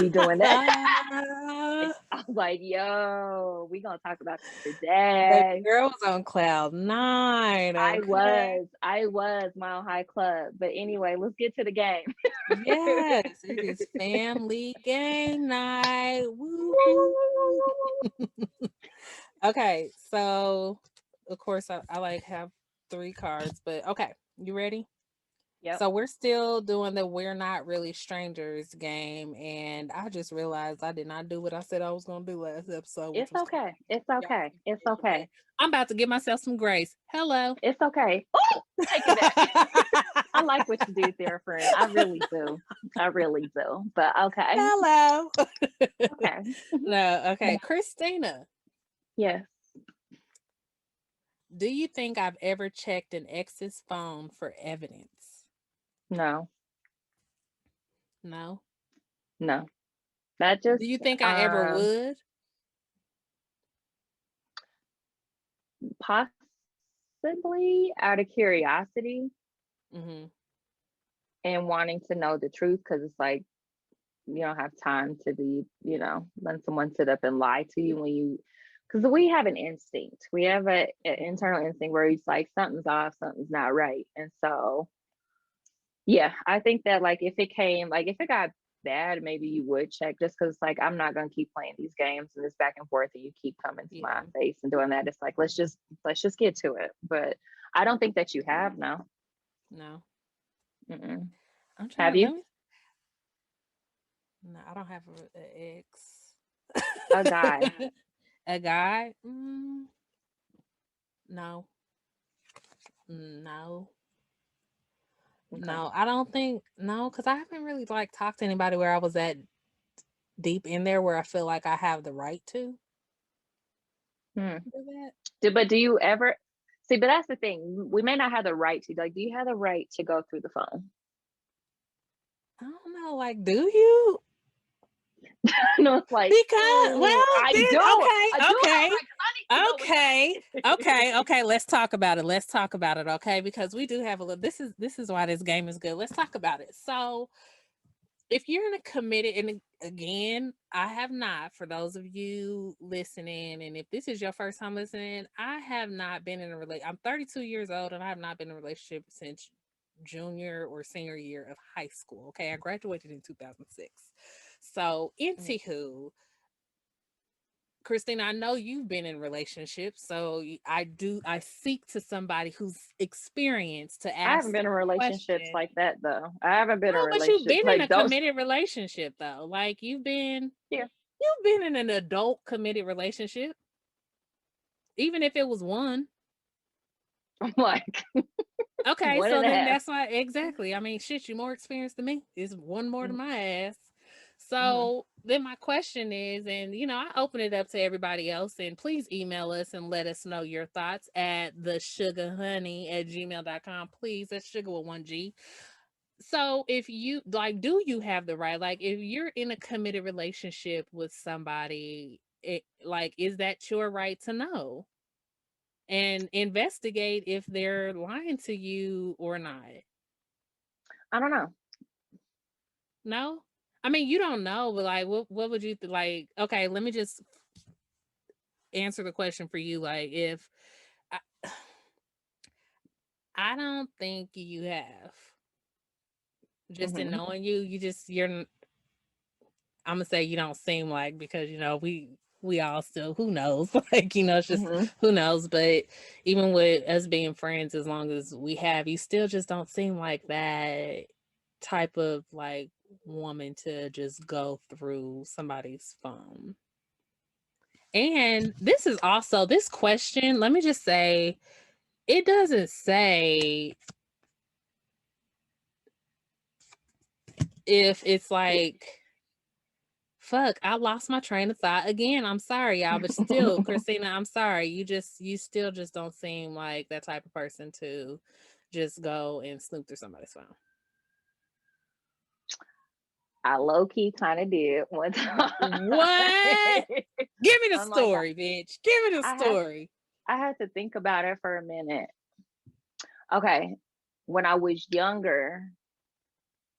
We doing that. I was like, yo, we gonna talk about this baby today. girl was on cloud nine. Okay. I was Mile High Club. But anyway, let's get to the game. Yes, it is family game night. Woo woo. Okay, so of course I like have 3 cards, but okay, you ready? Yep. So we're still doing the we're not really strangers game, and I just realized I did not do what I said I was gonna do last episode, which It's was call okay. It's y'all okay. It's information. But okay. I'm about to give myself some grace. Hello. It's okay. Oh, take it back. I like what you did there, friend. I really do. I really do. But okay. Hello. Okay. No, okay. Christina, Yes. do you think I've ever checked an ex's phone for evidence? No. No. No. That Do just you think I ever um would? possibly out of curiosity Hmm. and wanting to know the truth because it's like you don't have time to be, let someone sit up and lie to you when you, because we have an instinct. We have an internal instinct where it's like something's off, something's not right. And so, yeah, I think that like if it got bad, maybe you would check just because like I'm not gonna keep playing these games and this back and forth and you keep coming to my Yeah. face and doing that. It's like let's just get to it. But I don't think that you have now. No. Mm-mm. I'm trying Have to you? let me. No, I don't have an ex. A guy. A guy? No. No. Okay. No, I don't think no, because I haven't really like talked to anybody where I was that deep in there where I feel like I have the right to Hmm. do that. But do you ever see? But that's the thing. We may not have the right to. Like, do you have the right to go through the phone? I don't know, like, do you? No, it's like, Because well, I then don't. I okay, do have a okay. right because I need to know what's Okay. happening. Okay. Okay. Let's talk about it. Let's talk about it. Okay. Because we do have a little this is why this game is good. Let's talk about it. So if you're in a committed and again, I have not for those of you listening, and if this is your first time listening, I have not been in a relationship. I'm 32 years old and I have not been in a relationship since junior or senior year of high school. Okay. I graduated in 2006. So Mhm. anywho, Christina, I know you've been in relationships, so I seek to somebody who's experienced to I haven't ask been the in relationships question. like that though. I haven't been in No, but you've relationships been in a like those. committed relationship though. Like Yeah, you've been in an adult committed relationship, even if it was one. I'm like Okay, one so and a then half. that's why exactly. I mean, shit, you more experienced than me. It's one more to my ass. Mm-hmm. So then my question is, and I open it up to everybody else, and please email us and let us know your thoughts at the sugarhoney@gmail.com. Please, that's sugar with 1G. So if you like, do you have the right? Like, if you're in a committed relationship with somebody, like, is that your right to know? And investigate if they're lying to you or not. I don't know. No? I mean, you don't know, but like what would you like? Okay, let me just answer the question for you. Like, if I, I don't think you have, just in Mhm. knowing you, I'm gonna say you don't seem like, because we all still, who knows, like, it's just Mhm. who knows. But even with us being friends, as long as we have, you still just don't seem like that type of like woman to just go through somebody's phone. And this is also this question, let me just say, it doesn't say if it's like, fuck, I lost my train of thought again. I'm sorry, y'all, but still, Christina, I'm sorry. You still just don't seem like that type of person to just go and snoop through somebody's phone. I low key kind of did one time. What? Give me the I'm like, story, bitch. Give me the I had story. I had to think about it for a minute. Okay, when I was younger,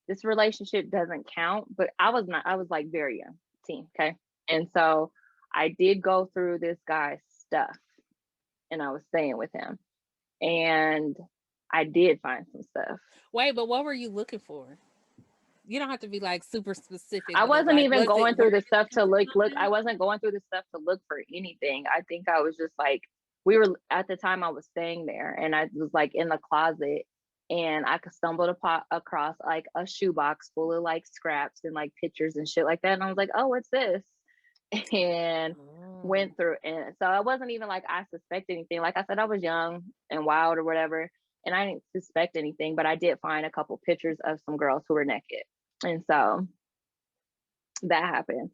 this relationship doesn't count, but I was like very young, teen, okay? And so I did go through this guy's stuff and I was staying with him. And I did find some stuff. Wait, but what were you looking for? You don't have to be like super specific, I but wasn't like, even going were through the you stuff looking to for look. something? I wasn't going through the stuff to look for anything. I think I was just like, we were at the time I was staying there, and I was like in the closet, and I stumbled across like a shoebox full of like scraps and like pictures and shit like that, and I was like, oh, what's this? And Oh. went through, and so I wasn't even like I suspect anything. Like I said, I was young and wild or whatever, and I didn't suspect anything, but I did find a couple pictures of some girls who were naked, and so that happened.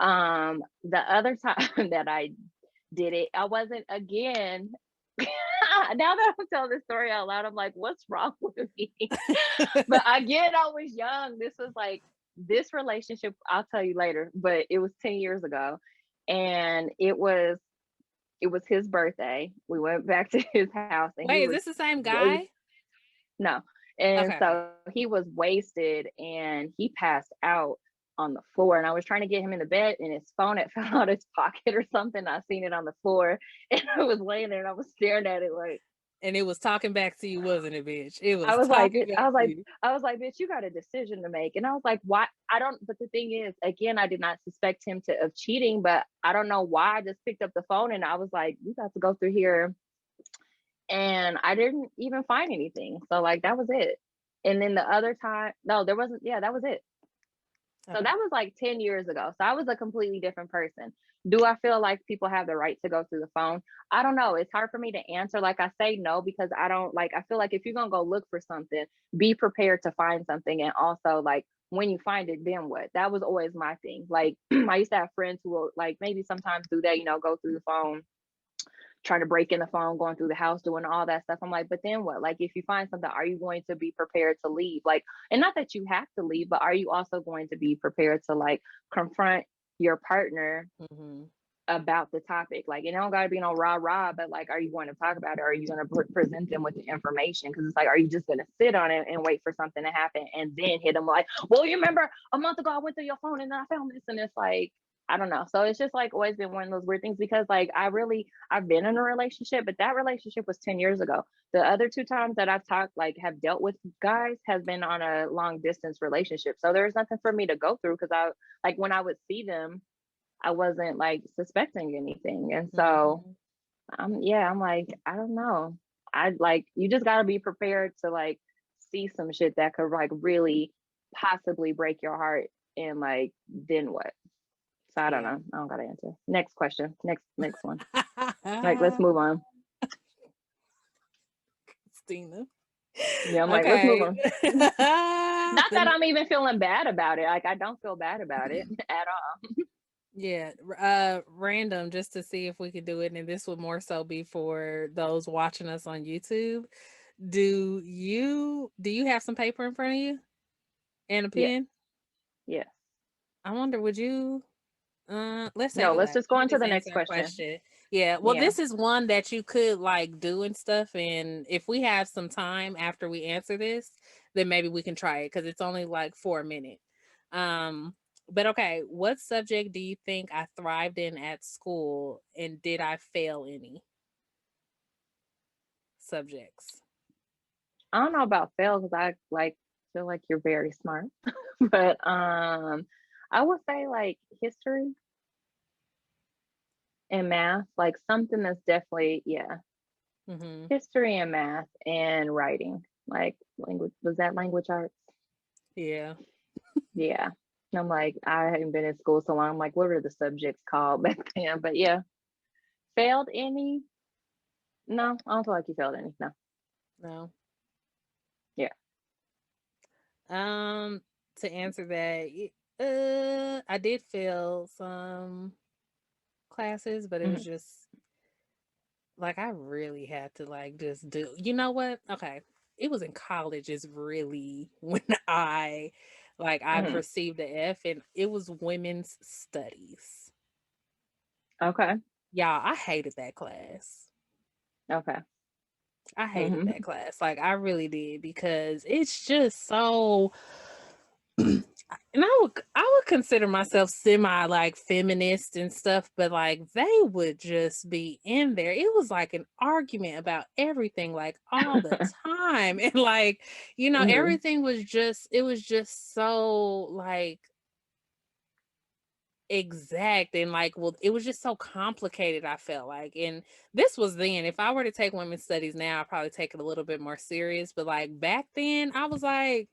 The other time that I did it, I wasn't again. Now that I'm telling this story out loud, I'm like, what's wrong with me? But again, I was young. This was like this relationship, I'll tell you later, but it was 10 years ago. And it was his birthday. We went back to his house and he Wait, is was this the same wasted. guy? No. And Okay, okay. so he was wasted and he passed out on the floor. And I was trying to get him in the bed and his phone had fell out of his pocket or something. I seen it on the floor and I was laying there and I was staring at it like And it was talking back to you, wasn't it, bitch? It I was was like, talking back I was to like, you. I was like, bitch, you got a decision to make. And I was like, why? I don't, but the thing is, again, I did not suspect him of cheating, but I don't know why I just picked up the phone and I was like, you got to go through here. And I didn't even find anything. So like that was it. And then the other time, no, there wasn't, yeah, that was it. So Okay. that was like 10 years ago. So I was a completely different person. Do I feel like people have the right to go through the phone? I don't know. It's hard for me to answer. Like I say no, because I don't like, I feel like if you're going to go look for something, be prepared to find something. And also, like, when you find it, then what? That was always my thing. Like, I used to have friends who will, like, maybe sometimes do that, go through the phone, trying to break in the phone, going through the house, doing all that stuff. I'm like, but then what? Like, if you find something, are you going to be prepared to leave? Like, and not that you have to leave, but are you also going to be prepared to like confront your partner Hmm. about the topic? Like, it don't got to be no rah rah, but like, are you going to talk about it? Or are you going to present them with the information? Because it's like, are you just going to sit on it and wait for something to happen and then hit them like, well, you remember a month ago I went through your phone and then I found this, and it's like, I don't know. So it's just like always been one of those weird things because like I've been in a relationship, but that relationship was 10 years ago. The other two times that I've talked, like have dealt with guys, has been on a long distance relationship. So there's nothing for me to go through because I like when I would see them, I wasn't like suspecting anything. And so Hmm. I'm like, I don't know. I like you just gotta be prepared to like see some shit that could like really possibly break your heart and like then what? So I don't Yeah. know. I don't got to answer. Next question. Next one. Like let's move on. Christina. Yeah, I'm like let's move Okay. on. Not that I'm even feeling bad about it. Like I don't feel bad about it at all. Yeah, random, just to see if we could do it, and this would more so be for those watching us on YouTube. Do you have some paper in front of you and a Yes. pen? Yes. I wonder, would you let's No, table let's that. just Let go me on to just the answer next that question. question. Yeah, well, Yeah. this is one that you could like do and stuff, and if we have some time after we answer this, then maybe we can try it because it's only like for a minute. Um, But okay, what subject do you think I thrived in at school, and did I fail any subjects? I don't know about fail because I like feel like you're very smart, but I would say like history and math, like something that's definitely yeah, Mhm. history and math and writing, like language. Was that language arts? Yeah. Yeah. I'm like, I haven't been in school so long. I'm like, what are the subjects called back then? But yeah, failed any? No, I don't feel like you failed any. No. No. Yeah. Um, to answer that, I did fail some classes, but it was Mhm. just like I really had to like just do. You know what? Okay. It was in college is really when I Mhm. received the F, and it was women's studies. Okay. Y'all, I hated that class. Okay. I hated that Mhm. class. Like I really did because it's just so and I would consider myself semi like feminist and stuff, but like they would just be in there. It was like an argument about everything, like all the time. And like, Mhm. everything was just it was just so like exact and like well it was just so complicated I felt like and this was then if I were to take women's studies now I'd probably take it a little bit more serious but like back then I was like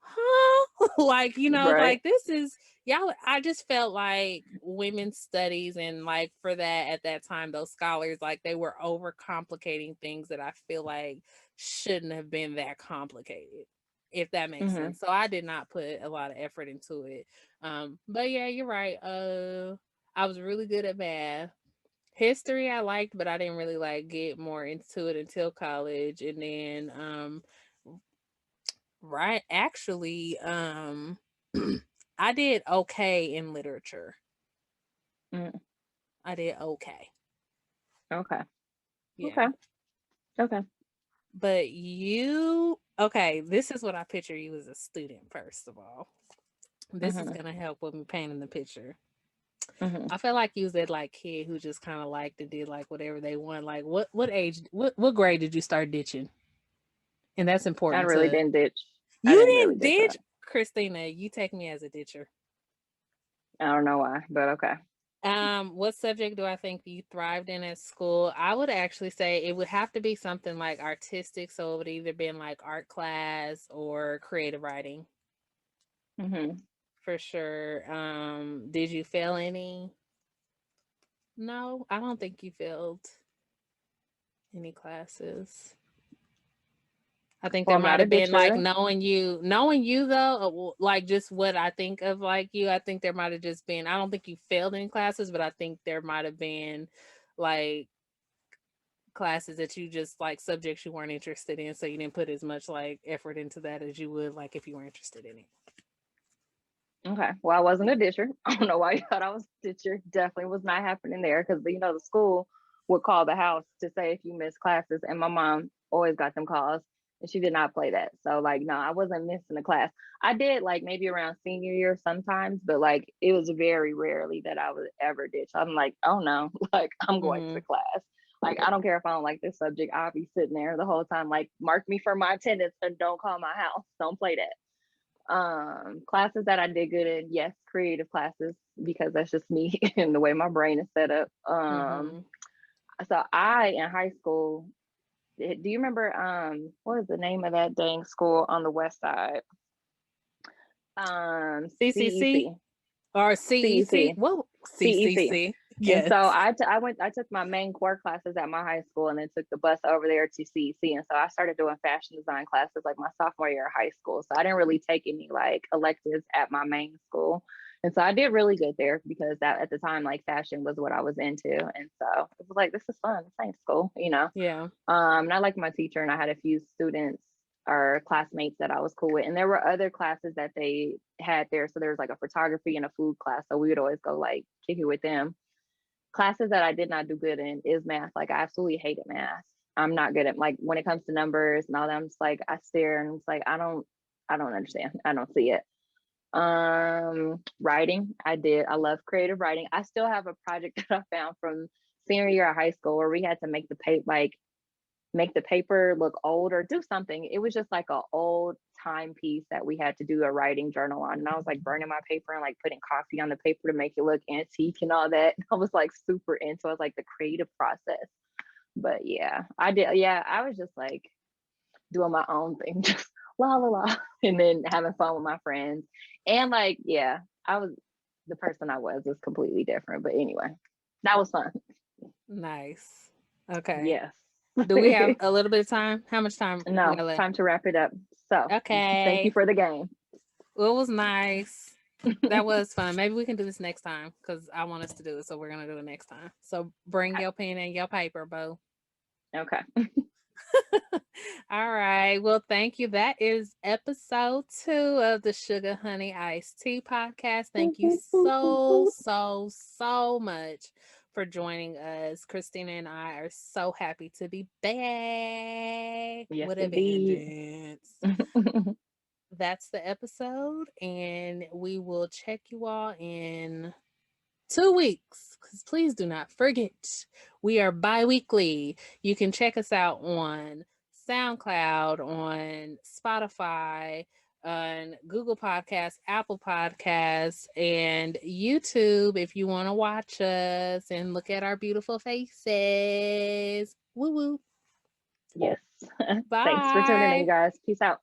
huh like Right. like this is y'all I just felt like women's studies and like for that at that time those scholars like they were overcomplicating things that I feel like shouldn't have been that complicated if that makes Mhm. sense so I did not put a lot of effort into it but yeah, you're right. I was really good at math. History I liked, but I didn't really like get more into it until college. And then right actually I did okay in literature. Mhm. I did okay. Okay. Yeah. Okay. Okay. But you okay, this is what I picture you as a student, first of all. This is Mhm. gonna help with me painting the picture. Mhm. I felt like you was that like kid who just kind of liked and did like whatever they want. Like what age what grade did you start ditching? And that's I important really to didn't ditch. I you didn't really didn't ditch ditch that. Christina. You take me as a ditcher. I don't know why, but okay. What subject do I think you thrived in at school? I would actually say it would have to be something like artistic. So it would either been like art class or creative writing Mhm. for sure. Did you fail any? No, I don't think you failed any classes. I think Well, there I'm might not a have been like ditcher. knowing you though, like just what I think of like you. I think there might have just been. I don't think you failed any classes, but I think there might have been like classes that you just like subjects you weren't interested in, so you didn't put as much like effort into that as you would like if you were interested in it. Okay. Well, I wasn't a ditcher. I don't know why you thought I was a ditcher. Definitely was not happening there because the school would call the house to say if you missed classes, and my mom always got them calls, and she did not play that. So like, no, I wasn't missing a class. I did like maybe around senior year sometimes, but like it was very rarely that I would ever ditch. I'm like, oh no, like I'm going to Mm-hmm. class. Like I don't care if I don't like this subject. I'll be sitting there the whole time. Like mark me for my attendance and don't call my house. Don't play that. Classes that I did good in, yes, creative classes because that's just me and the way my brain is set up. Mm-hmm. So I in high school, do you remember what is the name of that dang school on the west side? CCC CEC. or CEC? CEC. Whoa, CEC. CCC. And so Yes. I took my main core classes at my high school and then took the bus over there to CEC. And so I started doing fashion design classes like my sophomore year of high school. So I didn't really take any like electives at my main school. And so I did really good there because that at the time like fashion was what I was into. And so it was like this is fun. This ain't school. Yeah. And I liked my teacher and I had a few students or classmates that I was cool with. And there were other classes that they had there. So there was like a photography and a food class. So we would always go like kick it with them. Classes that I did not do good in is math. Like I absolutely hated math. I'm not good at like when it comes to numbers and all that. I'm just like I stare and it's like I don't understand. I don't see it. Writing. I did. I love creative writing. I still have a project that I found from senior year of high school where we had to make the paper make the paper look old or do something. It was just like a old timepiece that we had to do a writing journal on. And I was like burning my paper and like putting coffee on the paper to make it look antique and all that. I was like super into it, like the creative process. But yeah, I did. Yeah, I was just like doing my own thing, just la la la, and then having fun with my friends. And like, yeah, I was the person I was completely different. But anyway, that was fun. Nice. Okay. Yes. Do we have a little bit of time? How much time we No, got left? time to wrap it up. So thank you Okay. for the game. Well, it was nice. That was fun. Maybe we can do this next time because I want us to do it. So we're gonna do it next time. So bring your pen and your paper, Bo. Okay. All right. Well, thank you. That is episode 2 of the Sugar Honey Iced Tea podcast. Thank you so, so, so much for joining us. Christina and I are so happy to be back Yes, with a indeed. vengeance. That's the episode, and we will check you all in 2 weeks. Because please do not forget, we are bi weekly. You can check us out on SoundCloud, on Spotify, on Google Podcasts, Apple Podcasts, and YouTube if you want to watch us and look at our beautiful faces. Woo woo. Yes. Thanks for tuning in, Bye. guys. Peace out.